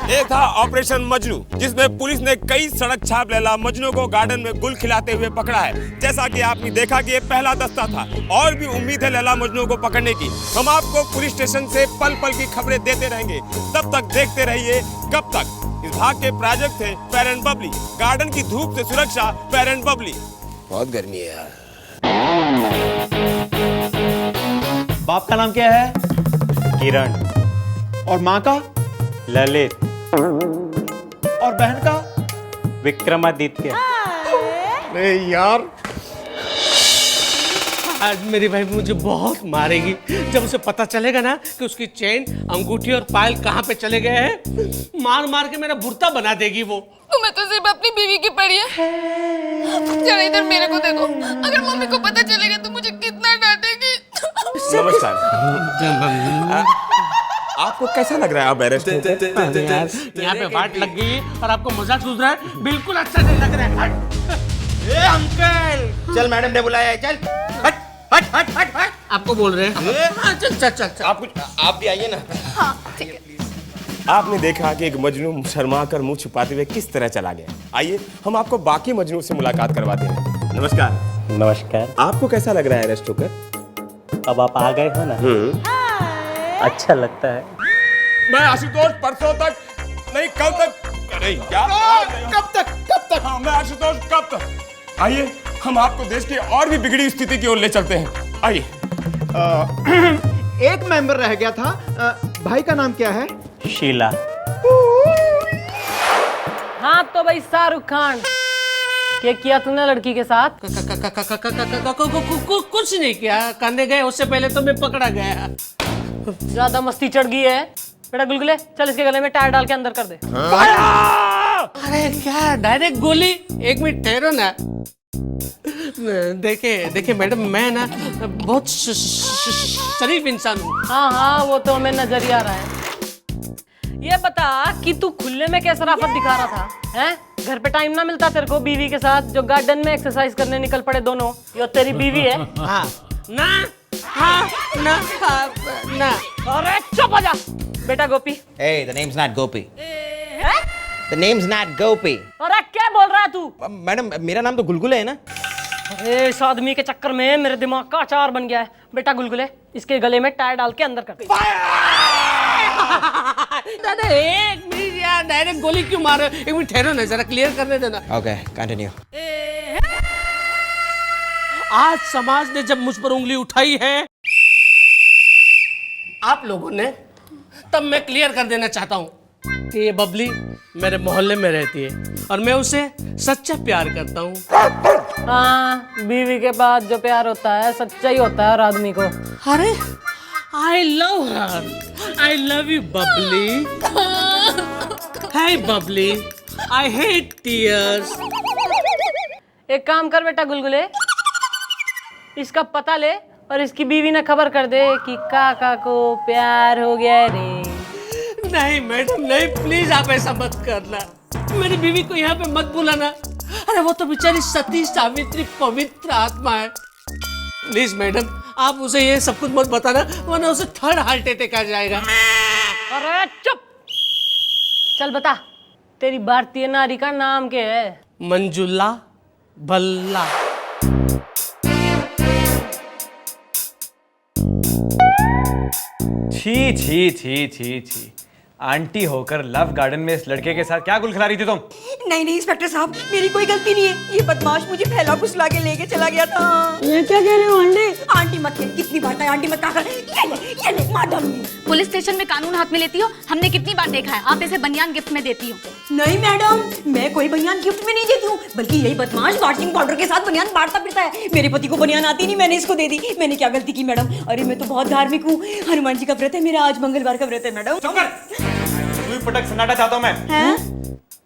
ये था ऑपरेशन मजनू, जिसमें पुलिस ने कई सड़क छाप लैला मजनू को गार्डन में गुल खिलाते हुए पकड़ा है। जैसा कि आपने देखा कि ये पहला दस्ता था, और भी उम्मीद है लैला मजनू को पकड़ने की। हम आपको पुलिस स्टेशन से पल पल की खबरें देते रहेंगे, तब तक देखते रहिए कब तक। इस भाग के प्रायोजक थे फेयर एंड बबली, गार्डन की धूप से सुरक्षा फेयर एंड बबली। बहुत गर्मी है यार। बाप का नाम क्या है? किरण। और माँ का? ललित। और बहन का? विक्रमादित्य। अरे यार, आज मेरी भाई मुझे बहुत मारेगी जब उसे पता चलेगा ना कि उसकी चेन, अंगूठी और पायल कहाँ पे चले गए हैं। मार मार के मेरा बुर्ता बना देगी वो। तुम्हें तो सिर्फ अपनी बीवी की पड़ी है। जरा इधर मेरे को देखो, अगर मम्मी को पता चलेगा तो मुझे कितना डांटेगी। नमस्कार। आपको कैसा लग रहा है? आप अरेस्ट हो गए। यहाँ पे वाट लग गई और आपको मजाक सूझ रहा है, बिल्कुल अच्छा नहीं लग रहा है। अंकल, चल मैडम ने बुलाया है, चल। हट हट हट हट हट। आपको बोल रहे हैं। हाँ, चल चल चल चल। आप भी आइए ना। हाँ ठीक है। आपने देखा कि एक मजनू शर्मा कर मुंह छुपाते हुए किस तरह चला गया। आइए हम आपको बाकी मजनू से मुलाकात करवाते हैं। नमस्कार। नमस्कार। आपको कैसा लग रहा है अरेस्ट होकर? अब आप आ गए हो ना, अच्छा लगता है। मैं आशुतोष परसों तक नहीं कल तक नहीं क्या कब तक? हाँ, मैं आशुतोष कब तक। आइए हम आपको देश की और भी बिगड़ी स्थिति की ओर ले चलते हैं। आइए। एक मेंबर रह गया था। भाई का नाम क्या है? शीला। हाँ तो भाई शाहरुख खान, क्या किया तूने लड़की के साथ? कुछ नहीं किया। करने गए उससे पहले तो मैं पकड़ा गया। ज्यादा मस्ती चढ़ गई है बेटा। गुलगुले चल इसके गले में टायर डाल के अंदर कर दे। अरे क्या डायरेक्ट गोली? एक मिनट ठहरो ना। देखे मैडम, मैं ना बहुत शरीफ इंसान हूँ। हाँ हाँ वो तो हमें नजर ही आ रहा है। ये बता कि तू खुले में क्या शराफत दिखा रहा था? हैं? घर पे टाइम ना मिलता तेरे को बीवी के साथ जो गार्डन में एक्सरसाइज करने निकल पड़े दोनों? ये तेरी बीवी है? हाँ ना, हाँ ना, हाँ ना। अरे चुप हो जा बेटा गोपी। Hey, the name's not Gopi. The name's not Gopi. अरे क्या बोल रहा है तू? मैडम मेरा नाम तो गुलगुले है ना। अरे इस आदमी के चक्कर में मेरे दिमाग का अचार बन गया है। बेटा गुलगुले इसके गले में टायर डाल के अंदर कर दे। दादा एक मिनट यार, डायरेक्ट गोली क्यों मार रहे हो? एक मिनट ठहरो ना, जरा क्लियर करने देना। Okay, continue. आज समाज ने जब मुझ पर उंगली उठाई है आप लोगों ने, तब मैं क्लियर कर देना चाहता हूँ कि ये बबली मेरे मोहल्ले में रहती है और मैं उसे सच्चा प्यार करता हूँ। हाँ बीवी के बाद जो प्यार होता है सच्चा ही होता है हर आदमी को। अरे I love her, I love you Babli. Hi Babli, I hate tears. एक काम कर बेटा गुलगुले, इसका पता ले और इसकी बीवी ने खबर कर दे कि काका को प्यार हो गया है रे। नहीं मैडम नहीं, प्लीज आप ऐसा मत करना। मेरी बीवी को यहाँ पे मत बुलाना। अरे वो तो बेचारी सती सावित्री पवित्र आत्मा है। प्लीज मैडम आप उसे ये सब कुछ मत बताना, वरना उसे थर्ड हार्ट अटैक आ जाएगा। अरे चुप, चल बता तेरी भारतीय नारी का नाम क्या है? मंजुला भल्ला। छी छी छी छी छी, आंटी होकर लव गार्डन में इस लड़के के साथ क्या गुल खिला रही थी तुम? नहीं नहीं इंस्पेक्टर साहब, मेरी कोई गलती नहीं है। ये बदमाश मुझे फैला फुसला के लेके चला गया था। ये क्या कह रहे हो आंटी? आंटी मत कह, कितनी बार कहा आंटी मत कहा कर। ये ले मार डालूंगी। पुलिस स्टेशन में कानून हाथ में लेती हो, हमने कितनी बार देखा है। आप इसे बनियान गिफ्ट में देती हो। नहीं मैडम, मैं कोई बनियान गिफ्ट में नहीं देती हूँ, बल्कि यही बदमाश वाशिंग पाउडर के साथ बनियान बांटता फिरता है। मेरे पति को बनियान आती नहीं, मैंने इसको दे दी। मैंने क्या गलती की मैडम? अरे मैं तो बहुत धार्मिक हूँ, हनुमान जी का व्रत है मेरा, आज मंगलवार का व्रत है मैडम। पटक सन्नाटा चाहता हूं मैं। हैं?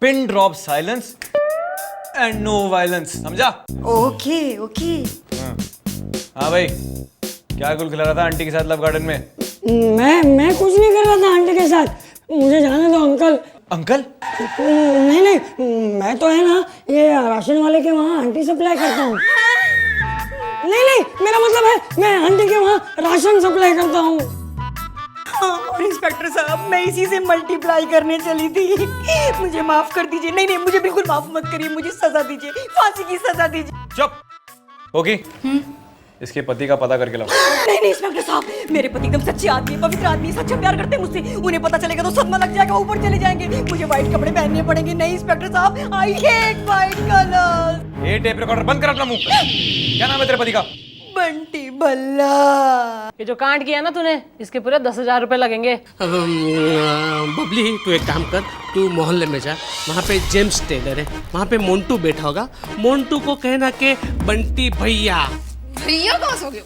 Pin drop silence and no violence, समझा? Okay okay. हाँ भाई, क्या गुल खिला रहा था आंटी के साथ लव गार्डन में? मैं कुछ नहीं कर रहा था आंटी के साथ, मुझे जाने दो अंकल। अंकल? नहीं नहीं, मैं तो है ना ये राशन वाले के वहाँ आंटी सप्लाई करता हूँ। नहीं नहीं, मेरा मतलब है मैं आंटी के वहाँ राशन सप्लाई करता हूँ। और इंस्पेक्टर साहब मैं इसी से मल्टीप्लाई करने चली थी, मुझे माफ कर दीजिए। नहीं नहीं, मुझे बिल्कुल माफ मत करिए, मुझे सजा दीजिए, फांसी की सजा दीजिए। चुप। ओके, इसके पति का पता करके लाओ। नहीं नहीं इंस्पेक्टर साहब, मेरे पति एकदम सच्चे आदमी है, पवित्र आदमी, सच्चा प्यार करते हैं मुझसे। उन्हें पता चलेगा तो सदमा लग जाएगा, ऊपर चले जाएंगे, मुझे व्हाइट कपड़े पहनने पड़ेंगे। नहीं इंस्पेक्टर साहब, आई हेट व्हाइट कलर। ये टेप रिकॉर्डर बंद कर अपना मुंह। क्या नाम है तेरे पति का? बंटी भल्ला। ये जो कांड किया ना तूने, इसके पूरे 10,000 रुपए लगेंगे। बबली तू एक काम कर, तू मोहल्ले में जा, वहाँ पे जेम्स टेलर है, वहाँ पे मोन्टू बैठा होगा। मोन्टू को कहना कि बंटी भैया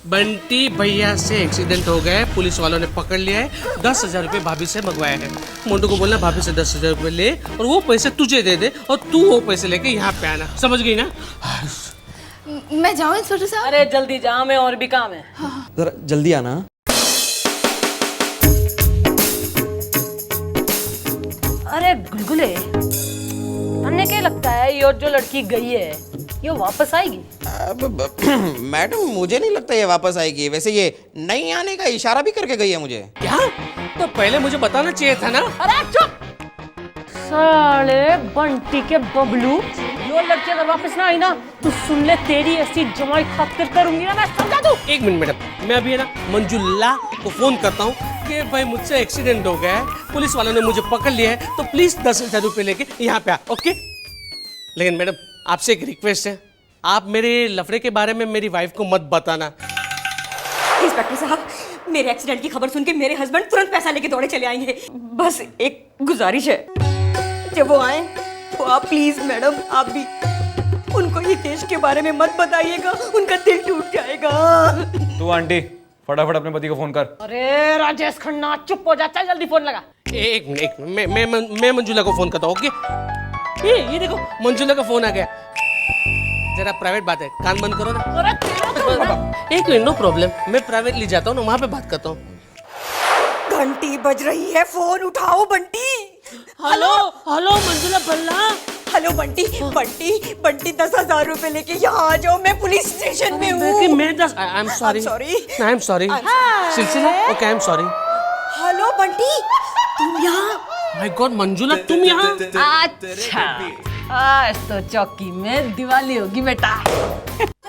बंटी भैया से एक्सीडेंट हो गया है, पुलिस वालों ने पकड़ लिया है, 10,000 रुपये भाभी से मंगवाया है। मोन्टू को बोलना भाभी से 10,000 रुपये ले और वो पैसे तुझे दे दे और तू वो पैसे लेके यहाँ पे आना। समझ गई ना? मैं जाऊँ इंस्पेक्टर साहब? अरे जल्दी जा, हमें और भी काम है। जरा जल्दी आना। अरे गुलगुले, अन्य क्या लगता है ये जो लड़की गई है ये वापस आएगी? मैडम मुझे नहीं लगता ये वापस आएगी। वैसे ये नहीं आने का इशारा भी करके गई है मुझे। क्या? तो पहले मुझे बताना चाहिए था ना। अरे चुप साले बंटी के बबलू, यो लड़की अगर वापस ना आई ना तो सुन ले तेरी ऐसी जमाई खातिर करूंगी ना मैं, समझा तू। एक मिनट मैडम, मैं अभी है ना मंजुला को फोन करता हूँ कि भाई मुझसे एक्सीडेंट हो गया है, पुलिस वालों ने मुझे पकड़ लिया है, तो प्लीज 10,000 रुपए लेके यहाँ पे आ। ओके? लेकिन मैडम आपसे एक रिक्वेस्ट है, आप मेरे लफड़े के बारे में मेरी वाइफ को मत बताना। इंस्पेक्टर साहब, मेरे एक्सीडेंट की खबर सुन के मेरे हस्बैंड तुरंत पैसा लेके दौड़े चले आएंगे। बस एक गुजारिश है, जब वो आए तो आप प्लीज मैडम आप भी उनको ये केस के बारे में मत बताइएगा, उनका दिल टूट जाएगा। तू आंटी फटाफट अपने पति को फोन कर। अरे राजेश खन्ना चुप हो जा, चल जल्दी फोन लगा। एक मैं मंजुला को फोन करता हूँ। ओके? ये देखो मंजुला का फोन आ गया। जरा प्राइवेट बात है, कान बंद करो ना। एक मिनट, नो प्रॉब्लम, मैं प्राइवेटली जाता हूँ ना, वहाँ पे बात करता हूँ। घंटी बज रही है, फोन उठाओ बंटी। हेलो हेलो मंजुला बल्ला। हेलो बंटी, बंटी 10,000 रुपए लेके यहाँ आ जाओ, मैं पुलिस स्टेशन में हूँ। I am sorry. सिलसिला okay, I am sorry. Hello Bunty, तुम यहाँ? माय गॉड मंजुला, तुम यहाँ? अच्छा, आज तो चौकी में दिवाली होगी बेटा।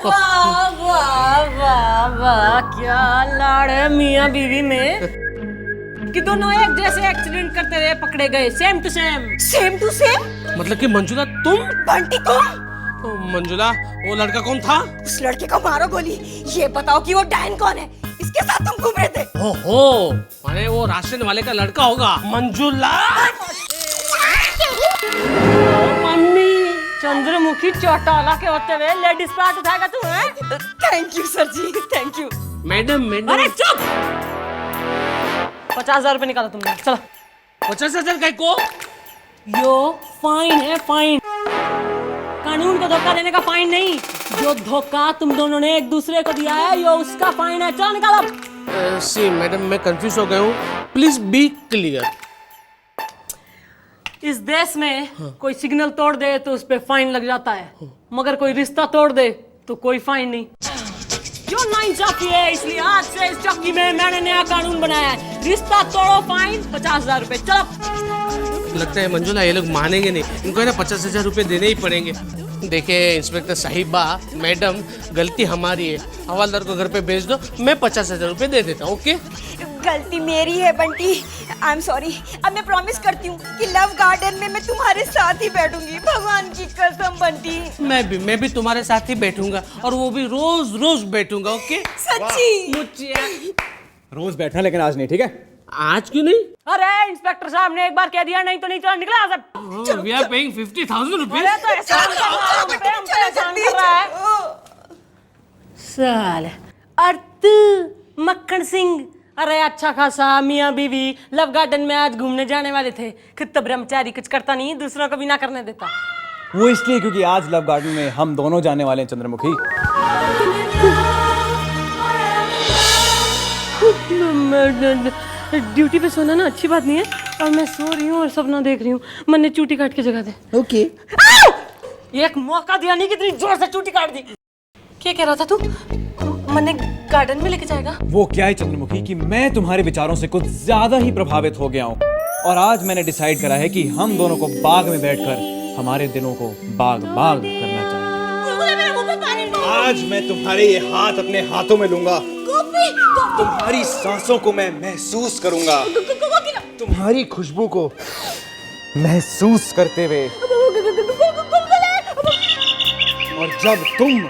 वाह वाह वाह वाह, क्या लाड़ है मियाँ बीवी में कि दोनों एक जैसे एक्सीडेंट करते रहे, पकड़े गए, सेम टू सेम। मतलब कि मंजुला तुम? बंटी तुम? मंजुला वो लड़का कौन था? उस लड़के को मारो गोली। ये बताओ कि वो डैन कौन है, इसके साथ तुम घूम रहे थे? ओहो, अरे वो राशन वाले का लड़का होगा। मंजुला मम्मी चंद्रमुखी चौटाला के होते हुए लेडीज पार्ट उठाएगा तू है? Thank you sir ji, thank you. Madam. अरे चुप, 50,000 रुपए निकालो तुमने, चलो। 50,000 का को? यो फाइन है, फाइन। कानून को धोखा देने का फाइन नहीं, जो धोखा तुम दोनों ने एक दूसरे को दिया है यो उसका फाइन है। चलो निकालो। सी मैडम, मैं कंफ्यूज हो गया हूँ, प्लीज बी क्लियर। इस देश में कोई सिग्नल तोड़ दे तो उस पे फाइन लग जाता है, मगर कोई रिश्ता तोड़ दे तो कोई फाइन नहीं। जो नाइंसाफी है, इसलिए आज से इस चौकी में मैंने नया कानून बनाया है, रिश्ता तोड़ो फाइन 50,000 रुपए। चलो। लगता है मंजुला ये लोग मानेंगे नहीं, इनको है ना 50,000 रुपए देने ही पड़ेंगे। देखिए इंस्पेक्टर साहिबा, मैडम गलती हमारी है, हवालदार को घर पे भेज दो, मैं 50,000 रुपए दे देता हूँ। ओके? गलती मेरी है बंटी, आई एम सॉरी। अब मैं प्रॉमिस करती हूँ कि लव गार्डन में मैं तुम्हारे साथ ही बैठूंगी, भगवान की कसम बंटी। मैं भी तुम्हारे साथ ही बैठूंगा, और वो भी रोज रोज बैठूंगा। ओके? सच्ची? रोज बैठना, लेकिन आज नहीं, ठीक है? आज क्यों नहीं? अरे इंस्पेक्टर साहब ने एक बार कह दिया, नहीं तो नहीं, चलो निकला सब। We are paying 50,000 rupees. अरे तो एहसान कर रहा है, हम पे एहसान कर रहा है। साले अर्थ मक्खन सिंह, अरे अच्छा खासा मियाँ बीवी लव गार्डन में आज घूमने जाने वाले थे, खुद तो ब्रह्मचारी, कुछ करता नहीं, दूसरों को भी ना करने देता। वो इसलिए क्योंकि आज लव गार्डन में हम दोनों जाने वाले हैं चंद्रमुखी। ड्यूटी पे सोना ना अच्छी बात नहीं है, और मैं सो रही हूँ और सपना देख रही हूँ। मन ने चूटी काट के जगा दे। ओके। एक मौका दिया नहीं, कितनी जोर से चूटी काट दी। क्या कह रहा था तू? मन ने गार्डन में लेके जाएगा? वो क्या है चंद्रमुखी कि मैं तुम्हारे विचारों से कुछ ज्यादा ही प्रभावित हो गया हूँ, और आज मैंने डिसाइड करा है कि हम दोनों को बाग में बैठकर हमारे दिनों को बाग बाग करना चाहिए। आज मैं तुम्हारे ये हाथ अपने हाथों में लूंगा, तुम्हारी सांसों को मैं महसूस करूंगा, तुम्हारी खुशबू को महसूस करते हुए, और जब तुम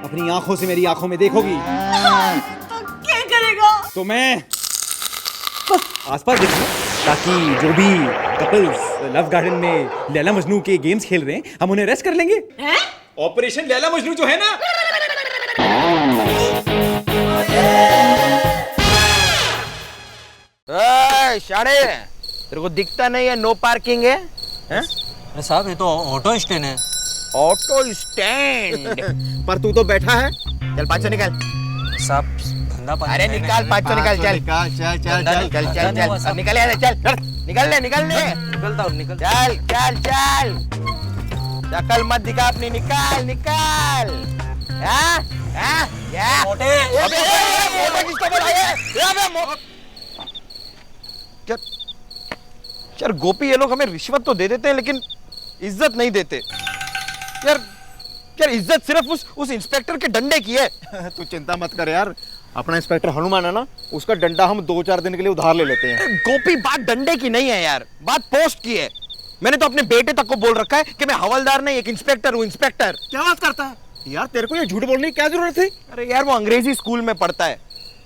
अपनी आंखों से मेरी आंखों में देखोगी तो क्या करेगा? तो मैं आसपास देखूंगा, ताकि जो भी कपल्स लव गार्डन में लैला मजनू के गेम्स खेल रहे हैं हम उन्हें रेस्ट कर लेंगे। ऑपरेशन लैला मजनू जो है ना। शाणे, तेरे को दिखता नहीं है नो पार्किंग है? अरे साहब ये तो ऑटो स्टैंड है। Auto stand? पर तू तो बैठा है। चल 500 निकाल। साहब धंधा पानी। अरे निकाल 500 निकाल, चल चल चल चल चल चल अब निकल यार, चल निकल ले निकलता हूँ, निकल। चल चल चल, शक्ल मत दिखा अपनी, निकाल निकाल। यार गोपी, ये लोग हमें रिश्वत तो दे देते हैं लेकिन इज्जत नहीं देते यार। यार इज्जत सिर्फ उस इंस्पेक्टर के डंडे की है। तू चिंता मत कर यार, अपना इंस्पेक्टर हनुमान है ना, उसका डंडा हम 2-4 दिन के लिए उधार ले लेते हैं। गोपी, बात डंडे की नहीं है यार, बात पोस्ट की है। मैंने तो अपने बेटे तक को बोल रखा है कि मैं हवलदार नहीं, एक इंस्पेक्टर हूँ। इंस्पेक्टर क्या बात करता है यार, तेरे को ये झूठ बोलने की क्या जरूरत है? अरे यार, वो अंग्रेजी स्कूल में पढ़ता है।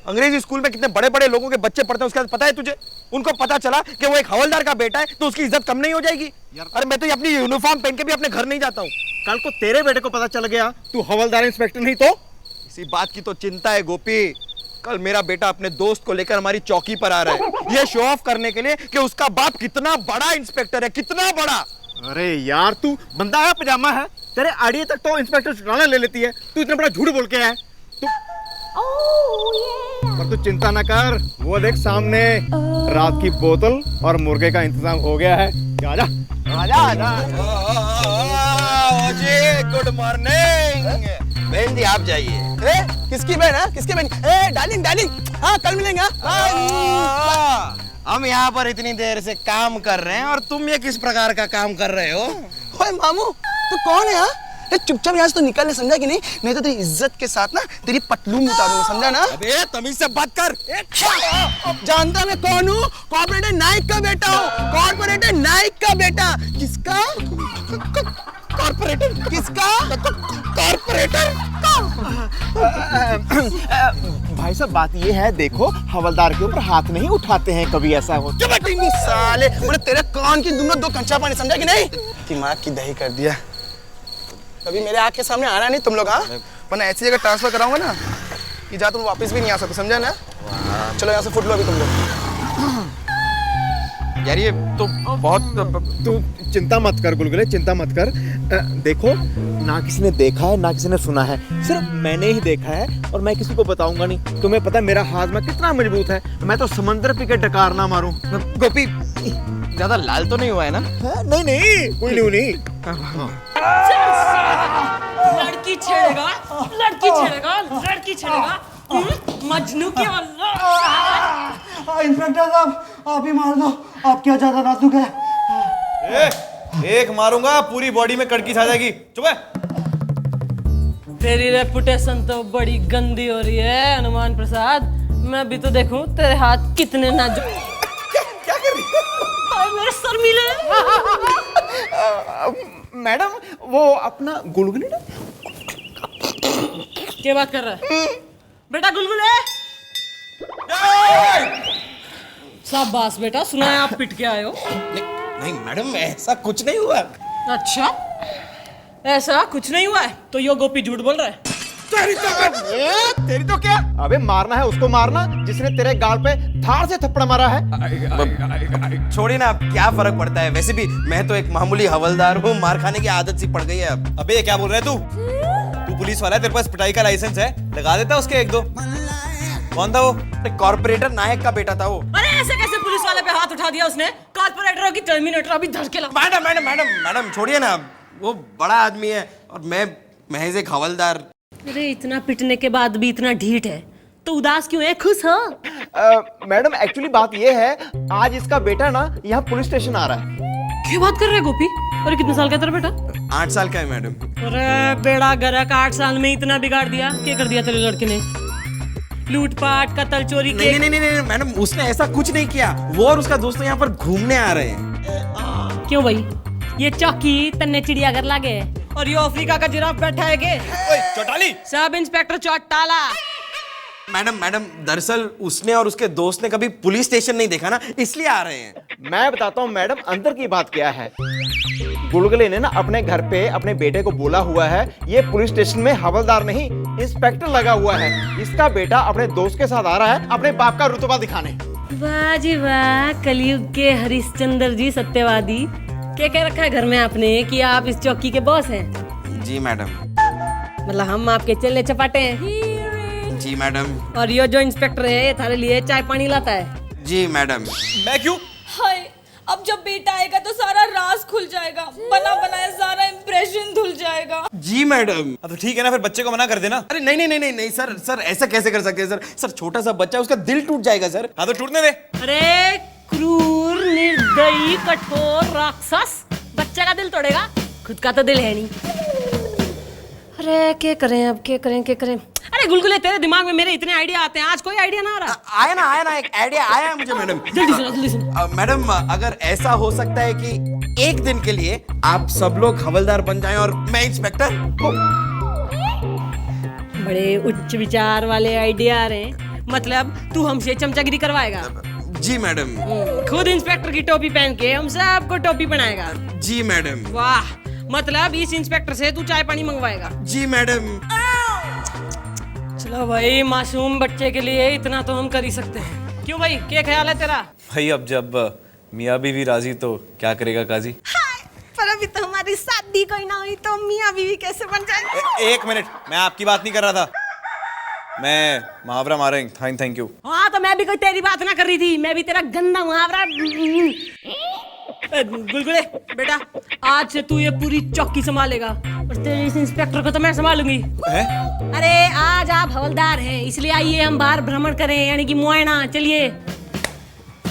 अंग्रेजी स्कूल में कितने बड़े बड़े लोगों के बच्चे पढ़ते हैं, उसके बाद पता है तुझे? उनको पता चला कि वो एक हवलदार का बेटा है तो उसकी इज्जत कम नहीं हो जाएगी यार। अरे मैं तो अपनी यूनिफॉर्म पहन के भी अपने घर नहीं जाता हूँ। कल को तेरे बेटे को पता चल गया तू हवलदार इंस्पेक्टर नहीं तो? इसी बात की तो चिंता है गोपी। कल मेरा बेटा अपने दोस्त को लेकर हमारी चौकी पर आ रहा है, ये शो ऑफ करने के लिए कि उसका बाप कितना बड़ा इंस्पेक्टर है, कितना बड़ा। अरे यार, तू बंदा है पजामा है, तेरे आड़िए तक तो इंस्पेक्टर चुराना ले लेती है, तू इतना बड़ा झूठ बोल के है तू। पर तू चिंता ना कर, वो देख सामने रात की बोतल और मुर्गे का इंतजाम हो गया है। आजा आजा आजा। गुड मॉर्निंग बहन जी, आप जाइए। किसकी बहन है? किसकी बहन? डार्लिंग डार्लिंग, हाँ कल मिलेंगे। हम यहाँ पर इतनी देर से काम कर रहे हैं और तुम ये किस प्रकार का काम कर रहे हो? ओए मामू, तू कौन है? हाँ, चुपचाप यहाँ से तो निकलने, समझा कि नहीं? नहीं तो तेरी इज्जत के साथ ना तेरी पतलून उतारूंगा, समझा ना? अबे तमीज से बात कर। जानता मैं कौन हूँ? कॉर्पोरेटर नाइक का बेटा हूँ, कॉर्पोरेटर नाइक का बेटा। किसका? कॉर्पोरेटर किसका? कॉर्पोरेटर। भाई साहब, बात ये है, देखो हवलदार के ऊपर हाथ नहीं उठाते हैं कभी, ऐसा हो। साले, मैंने तेरे कान की दोनों दो कंचा पानी, समझा कि नहीं? दिमाग की दही कर दिया। कभी मेरे आँख के सामने आना नहीं तुम लोग, हाँ? वरना ऐसी जगह ट्रांसफर कराऊंगा ना कि जा तुम वापस भी नहीं आ सकते, समझा ना? चलो यहाँ से फुट लो अभी तुम लोग। यार ये तो बहुत, तू चिंता मत कर गुलगुले, चिंता मत कर। देखो, ना किसी ने देखा है ना किसी ने सुना है, सिर्फ मैंने ही देखा है और मैं किसी को बताऊंगा नहीं। तुम्हें पता है मेरा हाजमा कितना मजबूत है, मैं तो समंदर पी के डकार ना मारूं। गोपी, ज्यादा लाल तो नहीं हुआ है ना? नहीं नहीं, कोई नहीं। लड़की छेड़ेगा, लड़की छेड़ेगा, लड़की छेड़ेगा। मजनू की औलाद। इंस्पेक्टर साहब, आप ही मार दो, आप क्या ज्यादा नाजुक है। एक मारूंगा पूरी बॉडी में कड़की छा जाएगी। चुप है। तेरी रेपुटेशन तो बड़ी गंदी हो रही है हनुमान प्रसाद। मैं भी तो देखूं तेरे हाथ कितने नाजुक। क्या कर रही है? मेरे सर मिले। मैडम, वो अपना गुलगुले ना। क्या बात कर रहा है बेटा? गुलगुले। शाबाश बेटा, सुना है आप पिट के आए हो। नहीं मैडम, ऐसा कुछ नहीं हुआ। अच्छा, ऐसा कुछ नहीं हुआ है तो यो गोपी झूठ बोल रहा है। तेरी तो क्या? अबे मारना है उसको मारना जिसने तेरे गाल पे धार से थप्पड़ मारा है। छोड़िए ना, क्या फर्क पड़ता है? वैसे भी मैं तो एक मामूली हवलदार हूँ, मार खाने की आदत सी पड़ गई है अब। अबे क्या बोल रहा है तू? तू पुलिस वाला है, तेरे पास पिटाई का लाइसेंस है, लगा देता उसके एक दो। कौन था वो? कॉर्पोरेटर नायक का बेटा था वो। अरे ऐसे कैसे पुलिस वाले पे हाथ उठा दिया उसने? कॉर्पोरेटर की टर्मिनेटर अभी धर के ला। मैडम मैडम मैडम मैडम छोड़िए ना, वो बड़ा आदमी है और मैं महज एक हवलदार। अरे इतना पिटने के बाद भी इतना ढीठ है तो उदास क्यों है? खुश हो? मैडम एक्चुअली बात ये है, आज इसका बेटा ना यहाँ पुलिस स्टेशन आ रहा है। क्या बात कर रहे हैं गोपी? अरे कितने साल का तेरा बेटा? 8 साल का है मैडम। अरे बेड़ा गरक, 8 साल में इतना बिगाड़ दिया। क्या कर दिया तेरे लड़के ने? लूटपाट, कत्ल, चोरी। नहीं नहीं नहीं मैडम, उसने ऐसा कुछ नहीं किया। वो और उसका दोस्त यहाँ पर घूमने आ रहे हैं। क्यों भाई? ये चौकी तन्ने चिड़ियाघर लागे और ये अफ्रीका का जिराफ बैठा है के? चौटाली। Sub inspector Chautala. Madam madam, दरअसल उसने और उसके दोस्त ने कभी पुलिस स्टेशन नहीं देखा ना, इसलिए आ रहे हैं। मैं बताता हूँ मैडम, अंदर की बात क्या है। गुलगुले ने ना अपने घर पे अपने बेटे को बोला हुआ है, ये पुलिस स्टेशन में हवलदार नहीं इंस्पेक्टर लगा हुआ है। इसका बेटा अपने दोस्त के साथ आ रहा है अपने बाप का रुतबा दिखाने। वाह जी वाह, कलयुग के हरिश्चंद्र जी सत्यवादी। क्या कह रखा है घर में आपने कि आप इस चौकी के बॉस हैं? जी मैडम। मतलब हम आपके चले चपाटे हैं? जी मैडम। और ये जो इंस्पेक्टर है ये थारे लिए चाय पानी लाता है? जी मैडम। मैं क्यों? हाय, अब जब बेटा आएगा तो सारा राज खुल जाएगा, बना बनाया सारा इंप्रेशन धुल जाएगा। जी मैडम। तो ठीक है ना, फिर बच्चे को मना कर देना। अरे नहीं नहीं नहीं नहीं नहीं सर, सर ऐसा कैसे कर सकते हैं सर? सर छोटा सा बच्चा, उसका दिल टूट जाएगा सर। हाँ तो टूटने दे। अरे क्रूर, निर्दयी, कठोर राक्षस, बच्चे का दिल तोड़ेगा, खुद का तो दिल है नहीं। अरे क्या करें अब, क्या करें? अरे गुलगुले, तेरे दिमाग में मेरे इतने आइडिया आते हैं, आज कोई आइडिया ना आ रहा। आया ना एक आइडिया आया है मुझे मैडम। जल्दी सुनो। मैडम अगर ऐसा हो सकता है कि एक दिन के लिए आप सब लोग हवलदार बन जाएं और मैं इंस्पेक्टर। बड़े उच्च विचार वाले आइडिया आ रहे हैं। मतलब तू हमसे चमचागिरी करवाएगा? जी मैडम। खुद इंस्पेक्टर की टोपी पहन के हम सबको टोपी पहनाएगा? जी मैडम। वाह, मतलब इस इंस्पेक्टर से तू चाय पानी मंगवाएगा? जी मैडम। चलो भाई, मासूम बच्चे के लिए इतना तो हम कर ही सकते हैं। क्यों भाई, क्या ख्याल है तेरा? भाई अब जब मियाँ बीवी राजी तो क्या करेगा काजी। पर अभी तो हमारी शादी कोई ना हुई तो मियाँ बीवी कैसे बन जाएंगे? एक मिनट, मैं आपकी बात नहीं कर रहा था, मैं मुहावरा मारेंगे। Thank you. हाँ तो मैं भी कोई तेरी बात ना कर रही थी, मैं भी तेरा गंदा मुहावरा। गुलगुले बेटा, आज से तू ये पूरी चौकी संभालेगा और तेरे इस इंस्पेक्टर को तो मैं संभालूंगी। अरे आज आप हवलदार हैं, इसलिए आइए हम बाहर भ्रमण करें, यानी कि मुआयना। चलिए।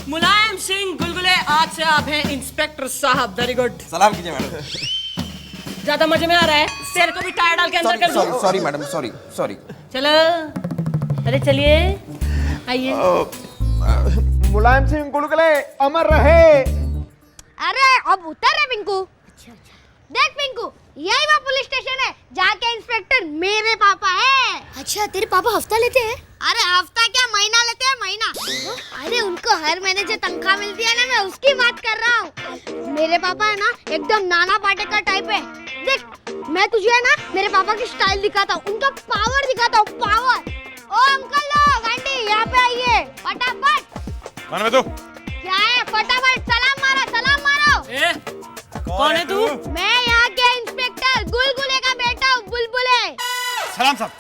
मुलायम सिंह गुलगुले, आज से आप हैं इंस्पेक्टर साहब। Very good. सलाम कीजिए मैडम। ज्यादा मजे में आ रहा है, तेरे को भी टायर डाल के अंदर कर दूं। Sorry madam, sorry. चलो, अरे चलिए, आइए। मुलायम सिंह गुलगुले अमर रहे। अरे अब उतर रे पिंकू। देख पिंकू, यही वो पुलिस स्टेशन है जहाँ के इंस्पेक्टर मेरे पापा है। अच्छा, तेरे पापा हफ्ता लेते हैं? अरे हफ्ता क्या, महीना लेते हैं, महीना। अरे उनको हर महीने जो तनख्वाह मिलती है ना, मैं उसकी बात कर रहा हूँ। मेरे पापा है ना एकदम नाना पाटेकर टाइप है। देख, मैं तुझे है ना मेरे पापा की स्टाइल दिखाता हूँ, उनका पावर दिखाता हूँ, पावर। ओ अंकल लोग, आंटी यहाँ पे आइए फटाफट। कौन है तू? क्या है, फटाफट सलाम मारो, सलाम मारो। कौन है तू? मैं यहाँ के इंस्पेक्टर गुलगुले का बेटा हूँ, बुलबुले। सलाम साहब।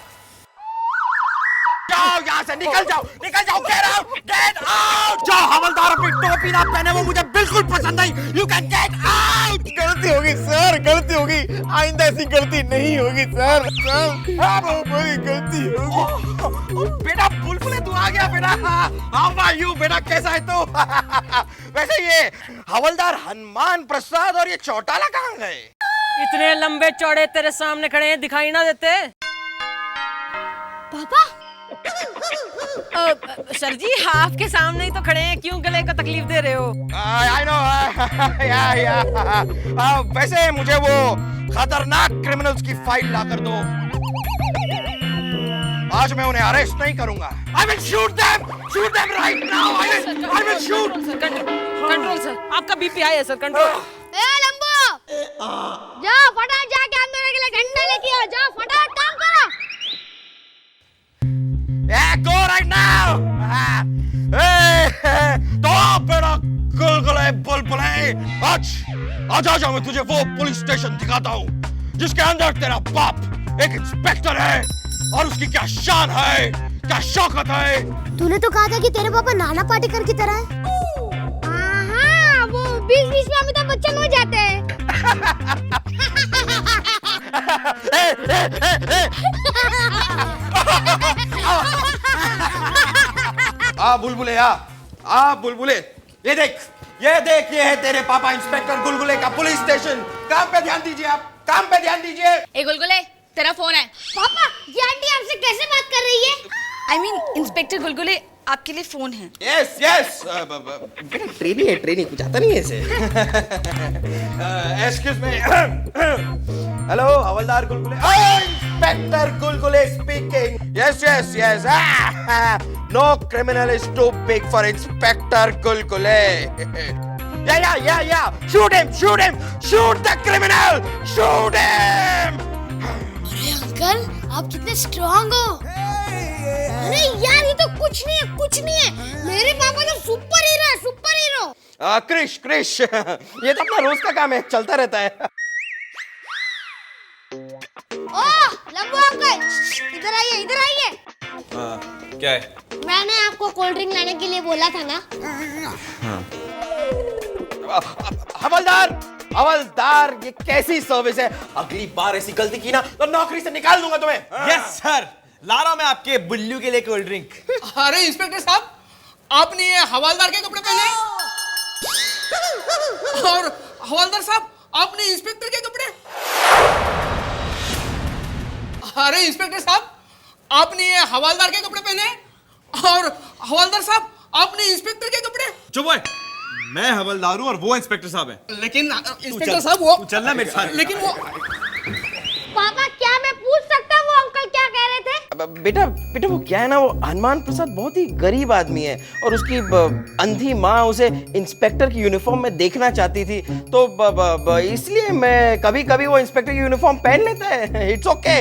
जाओ यहाँ से, निकल जाओ, गेट आउट। जो हवलदार अपनी टोपी ना पहने वो मुझे बिल्कुल पसंद नहीं। You can get out. गलती होगी सर, गलती होगी, आइंदा ऐसी गलती नहीं होगी सर। बड़ी गलती होगी। बेटा बुलबुले, तू आ गया बेटा। हाउ आर यू बेटा, कैसा है तू? वैसे ये हवलदार हनुमान प्रसाद और ये चौटाला कहाँ गए? इतने लंबे चौड़े तेरे सामने खड़े हैं, दिखाई ना देते? पापा सर जी, आपके सामने ही तो खड़े हैं, क्यों गले को तकलीफ दे रहे हो? I know. वैसे मुझे वो खतरनाक क्रिमिनल्स की फाइल ला कर दो। आज मैं उन्हें अरेस्ट नहीं करूंगा। I will shoot them right now. I will shoot. Control sir, आपका बीपी हाई है सर, कंट्रोल। ए लंबो, जाओ फटाफट जाके अंदर के लिए डंडा लेके आओ, जाओ फटाफट काम करो। Yeah, go right now. तो बेटा गुलगुले बुलबुले, आज मैं तुझे वो पुलिस स्टेशन दिखाता हूँ जिसके अंदर तेरा बाप एक इंस्पेक्टर है और उसकी क्या शान है, क्या शौकत है। तूने तो कहा था कि तेरे पापा नाना पाटेकर की तरह है। हाँ, वो बीच-बीच में अमिताभ बच्चन हो जाते हैं। बुलबुले, ये देख, ये है तेरे पापा इंस्पेक्टर गुलगुले का पुलिस स्टेशन। काम पे ध्यान दीजिए आप, काम पे ध्यान दीजिए। ए गुलगुले, तेरा फोन है। पापा, ये आंटी आपसे कैसे बात कर रही है? I mean, इंस्पेक्टर गुलगुले, आपके लिए फोन है। यस। ट्रेनी कुछ आता नहीं है इसे। Excuse me. हेलो हवलदार Gulgule. Inspector Gulgule speaking. Yes. No criminal is too big for inspector Gulgule. Yeah. Shoot the criminal. Shoot him. अरे अंकल, आप कितने स्ट्रॉन्ग हो। अरे यार, ये तो कुछ नहीं है। मेरे पापा तो सुपर हीरो। क्रिश, ये तो अपना रोज का काम है, चलता रहता है। ओह, लंबू अंकल, इधर आइए। क्या है? मैंने आपको कोल्ड ड्रिंक लाने के लिए बोला था ना। हवलदार, हवलदार ये कैसी सर्विस है? अगली बार ऐसी गलती की ना तो नौकरी से निकाल दूंगा तुम्हें। यस सर, ला रहा मैं आपके बुल्लू के लिए कोल्ड ड्रिंक। अरे इंस्पेक्टर साहब, आपने ये हवालदार के कपड़े पहने और हवालदार साहब आपने इंस्पेक्टर के कपड़े। अरे इंस्पेक्टर साहब, आपने ये हवालदार के कपड़े पहने और हवालदार साहब आपने इंस्पेक्टर के कपड़े। चुप है, मैं हवलदार हूँ और वो इंस्पेक्टर साहब हैं। लेकिन इंस्पेक्टर साहब वो चलना मेरे साथ। लेकिन वो पापा, क्या मैं पूछ सकता हूँ वो अंकल क्या कह रहे थे? बेटा बेटा वो क्या है ना, वो हनुमान प्रसाद बहुत ही गरीब आदमी है और उसकी अंधी माँ उसे इंस्पेक्टर की यूनिफॉर्म में देखना चाहती थी, तो इसलिए मैं कभी कभी वो इंस्पेक्टर की यूनिफॉर्म पहन लेता है। It's okay.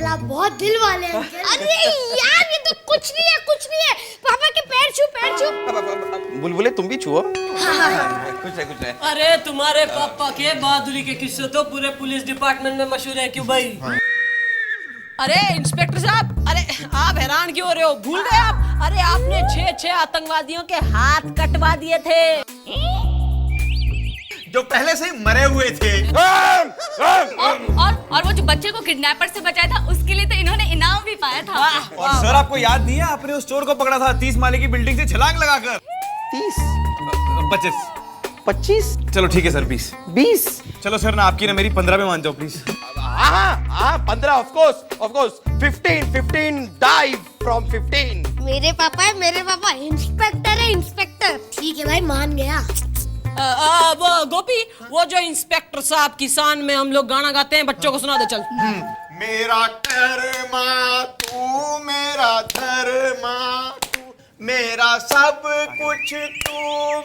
आप बहुत दिल वाले हैं। अरे यार, ये तो कुछ नहीं है, कुछ नहीं है। पापा के पैर छू, पैर छू। बुलबुले तुम भी छुओ। कुछ है। अरे तुम्हारे पापा के बहादुरी के किस्से तो पूरे पुलिस डिपार्टमेंट में मशहूर है क्यों भाई? अरे इंस्पेक्टर साहब, अरे आप हैरान क्यों हो रहे हो? भूल गए आप? अरे आपने 6 आतंकवादियों के हाथ कटवा दिए थे जो पहले से ही मरे हुए थे। और वो जो बच्चे को किडनैपर से बचाया था उसके लिए तो इन्होंने इनाम भी पाया था। और सर आपको याद नहीं है, आपने उस चोर को पकड़ा था 30 माले की बिल्डिंग से छलांग लगाकर। 30 25 चलो ठीक है सर, 20 चलो सर ना, आपकी ना मेरी 15 में मान जाओ प्लीज। हाँ 15 ऑफ कोर्स 15 डाइव फ्रॉम 15। मेरे पापा इंस्पेक्टर है, इंस्पेक्टर। ठीक है भाई, मान गया। वो गोपी, वो जो इंस्पेक्टर साहब की शान में हम लोग गाना गाते हैं, बच्चों को सुना दे चल। मेरा कर्मा तू, मेरा धर्मा तू, मेरा सब कुछ तू,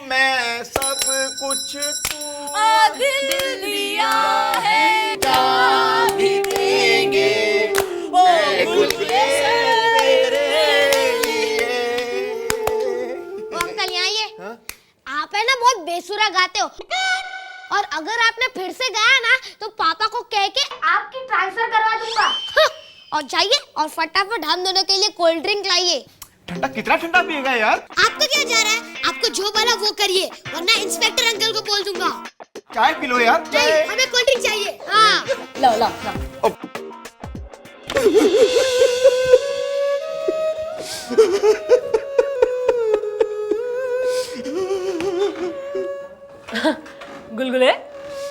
मैं सब कुछ तू। दिल दिया है जान भी देंगे ओ गुलगुले तेरे लिए। अंकल यहाँ ये आप है ना बहुत बेसुरा गाते हो, और अगर आपने फिर से गाया ना तो पापा को कह के आपकी ट्रांसफर करवा दूंगा। और जाइए और फटाफट हम दोनों के लिए कोल्ड ड्रिंक लाइए। ठंडा कितना ठंडा पिएगा यार? आपको क्या जा रहा है? आपको जो बोला वो करिए, वरना इंस्पेक्टर अंकल को बोल दूंगा। चाय पी लो यार। नहीं, हमें कोल्ड ड्रिंक चाहिए। हाँ लो। गुलगुले,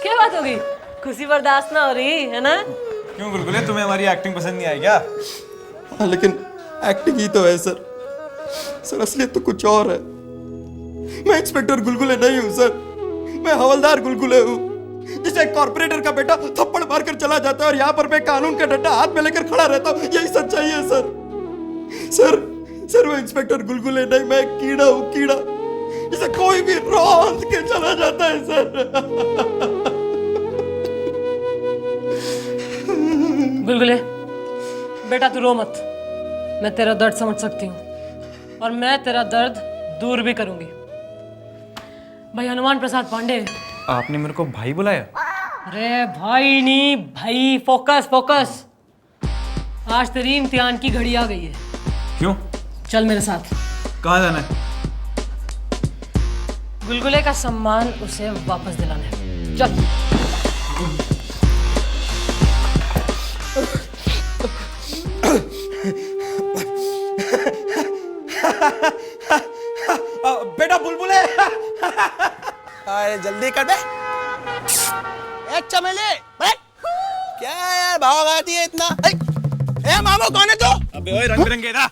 क्या बात होगी? खुशी बर्दाश्त ना हो रही है ना? क्यों गुलगुले, तुम्हें हमारी एक्टिंग पसंद नहीं आई क्या? हाँ, लेकिन एक्टिंग ही तो है सर। सर असलियत तो कुछ और है। मैं इंस्पेक्टर गुलगुले नहीं हूँ सर, मैं हवलदार गुलगुले हूँ, जिसे कॉर्पोरेटर का बेटा थप्पड़ मारकर चला जाता है और यहाँ पर मैं कानून का डंडा हाथ में लेकर खड़ा रहता हूँ। यही सच्चाई है सर। सर वो इंस्पेक्टर गुलगुले नहीं, मैं कीड़ा हूँ, कीड़ा जिसे कोई भी रौंद के चला जाता है सर। गुलगुले बेटा, तू रो मत, मैं तेरा दर्द समझ सकती हूँ और मैं तेरा दर्द दूर भी करूंगी। भाई हनुमान प्रसाद पांडे। आपने मेरे को भाई बुलाया? अरे भाई नहीं भाई, फोकस। आज तेरी इम्तिहान की घड़ी आ गई है। क्यों? चल मेरे साथ। कहाँ जाना है? गुलगुले का सम्मान उसे वापस दिलाना है। चल। बेटा बुलबुले। अरे जल्दी कर बे। चमेले क्या यार भाव आती है इतना? ए मामू कौन है तू? अबे ओए रंग बिरंगे ना,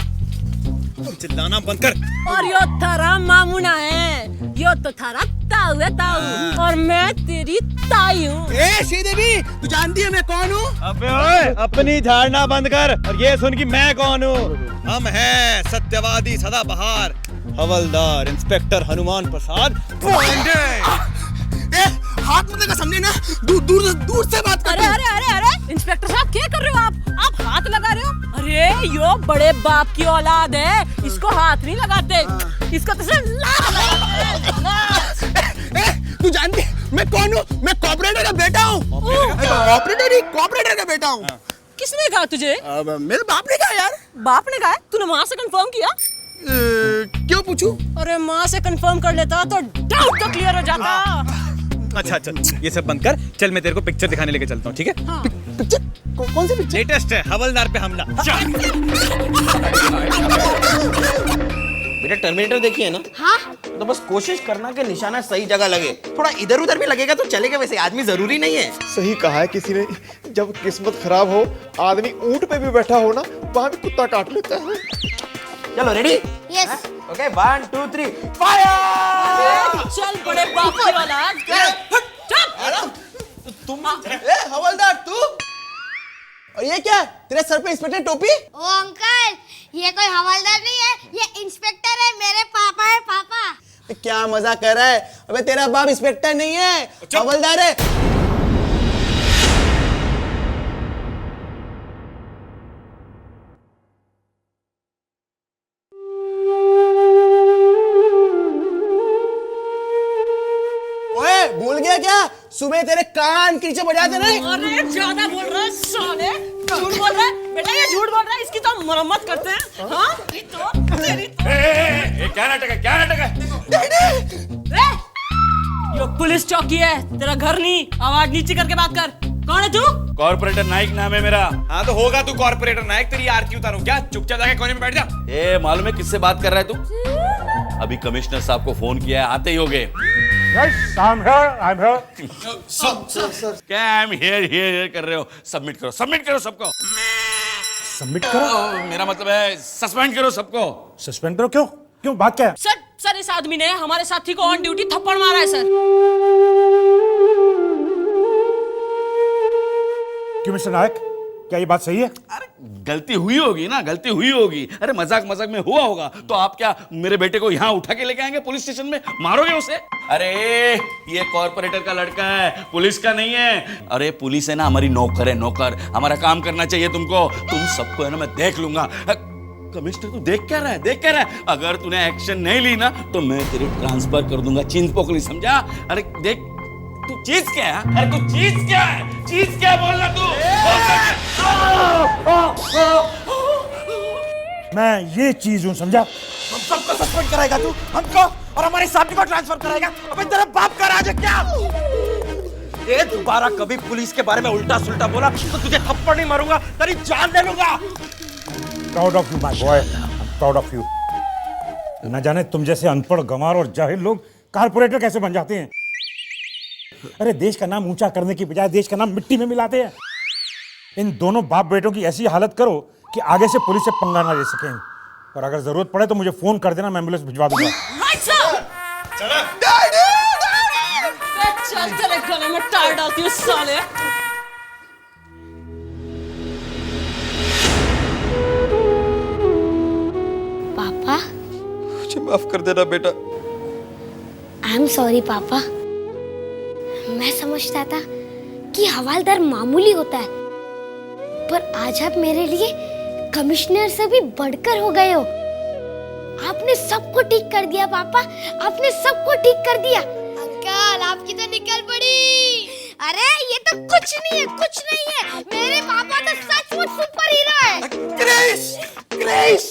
चिल्लाना बंद कर। और यो थारा मामूना है, यो तो थारा ताऊ है, ताऊ, और मैं तेरी ताई हूँ। ए श्रीदेवी, तू जानती है मैं कौन हूँ? अबे ओए अपनी झाड़ना बंद कर और ये सुन कि मैं कौन हूँ। हम हैं सत्यवादी सदाबहार, हवलदार इंस्पेक्टर हनुमान प्रसाद पांडे। हाथ मुझे का समझे ना, दूर से बात कर। अरे इंस्पेक्टर साहब क्या कर रहे हो आप हाथ लगा रहे हो? अरे यो बड़े बाप की औलाद है, इसको हाथ नहीं लगाते, इसको तो सिर्फ तू जानती है मैं कौन हूँ? मैं कॉर्पोरेटर का बेटा हूँ। कॉर्पोरेटर का बेटा हूँ। किसने कहा तुझे? मेरे बाप ने कहा यार। बाप ने कहा? तूने माँ से कंफर्म किया? क्यों पूछूं? अरे माँ से कंफर्म कर लेता तो डाउट तो क्लियर हो जाता। अच्छा अच्छा, ये सब बंद कर, चल मैं तेरे को पिक्चर दिखाने लेके चलता हूँ, ठीक है? हाँ। पिक्चर? कौन सी पिक्चर? लेटेस्ट है, हवलदार पे हमला। बेटा टर्मिनेटर देखिए ना? हाँ? तो बस कोशिश करना कि निशाना सही जगह लगे, थोड़ा इधर उधर भी लगेगा तो चलेगा, वैसे आदमी जरूरी नहीं है। सही कहा है किसी ने, जब किस्मत खराब हो आदमी ऊंट पे भी बैठा हो ना, वहां भी कुत्ता काट लेता है। चलो रेडी? यस। Okay 1 2 3 fire! चल बड़े बाप की औलाद, तुम हवलदार तू? और ये क्या? तेरे सर पे इंस्पेक्टर टोपी? ओ अंकल, ये कोई हवलदार नहीं है, ये इंस्पेक्टर है, मेरे पापा है, पापा। क्या मजाक कर रहा है? अबे तेरा बाप इंस्पेक्टर नहीं है, हवलदार है। ओए भूल गया क्या? सुबह तेरे कान नीचे बजाते रहे। अरे ज्यादा बोल रहा है साले, झूठ बोल रहा है बेटा, ये झूठ बोल रहा है, इसकी तो मरम्मत करते हैं। हाँ तेरी क्या नाटक है, क्या नाटक है? ये पुलिस चौकी है, तेरा घर नहीं। आवाज नीचे करके बात कर। कौन है तू? कॉर्पोरेटर नाइक नाम है मेरा। हाँ तो होगा तू कॉर्पोरेटर नायक, तेरी आरती उतारूं क्या? चुपचाप जाके कोने में बैठ जा। ए मालूम है किससे बात कर रहा है तू? अभी कमिश्नर साहब को फोन किया है, आते ही होगे। क्या आई एम हियर कर रहे हो? सबमिट करो सबको। सबमिट करो? मेरा मतलब है सस्पेंड करो सबको। सस्पेंड करो? क्यों बात क्या है? सर इस आदमी ने हमारे साथी को ऑन ड्यूटी थप्पड़ मारा है सर। क्यों मिस्टर नायक, क्या ये बात सही है? अरे गलती हुई होगी ना, गलती हुई होगी। अरे मजाक मजाक में हुआ होगा तो आप क्या मेरे बेटे को यहाँ उठा के लेके आएंगे पुलिस स्टेशन में, मारोगे उसे? अरे ये कॉर्पोरेटर का लड़का है, पुलिस का नहीं है। अरे पुलिस है ना हमारी नौकर है, नौकर। हमारा काम करना चाहिए तुमको। तुम सबको है ना मैं देख लूंगा। कमिश्नर तू देख क्या रहा है, देख क्या रहा है? अगर तूने एक्शन नहीं ली ना तो मैं तेरी ट्रांसफर कर दूंगा चिंतपोकली, समझा? अरे देख तू चीज क्या है? अरे तू चीज क्या है? चीज क्या बोलना तू? मैं ये चीज हूँ, समझा? हम सबको सस्पेंड कराएगा तू, हमको और हमारे साथी को ट्रांसफर कराएगा? अबे तेरा बाप का राज है क्या? ये दोबारा कभी पुलिस के बारे में उल्टा सुल्टा बोला तो तुझे थप्पड़ नहीं मारूंगा, तेरी जान ले लूंगा। Proud of you my boy, proud of you. न जाने तुम जैसे अनपढ़ गंवार और जाहिल लोग कारपोरेटर कैसे बन जाते हैं। अरे देश का नाम ऊंचा करने की बजाय देश का नाम मिट्टी में मिलाते हैं। इन दोनों बाप बेटों की ऐसी हालत करो कि आगे से पुलिस से पंगा ना ले सकें। और अगर जरूरत पड़े तो मुझे फोन कर देना, मैं एम्बुलेंस भिजवा दूंगा। चल तेरे गले में टायर डालती हूँ साले। पापा, मुझे माफ कर देना बेटा। आई एम सॉरी पापा। मैं समझता था कि हवालदार मामूली होता है, पर आज आप मेरे लिए कमिश्नर से भी बढ़कर हो गए हो। आपने सबको ठीक कर दिया पापा, आपने सबको ठीक कर दिया। अंकल आपकी तो निकल पड़ी। अरे ये तो कुछ नहीं है, कुछ नहीं है। मेरे पापा तो सचमुच सुपर हीरो है। क्रिश, क्रिश,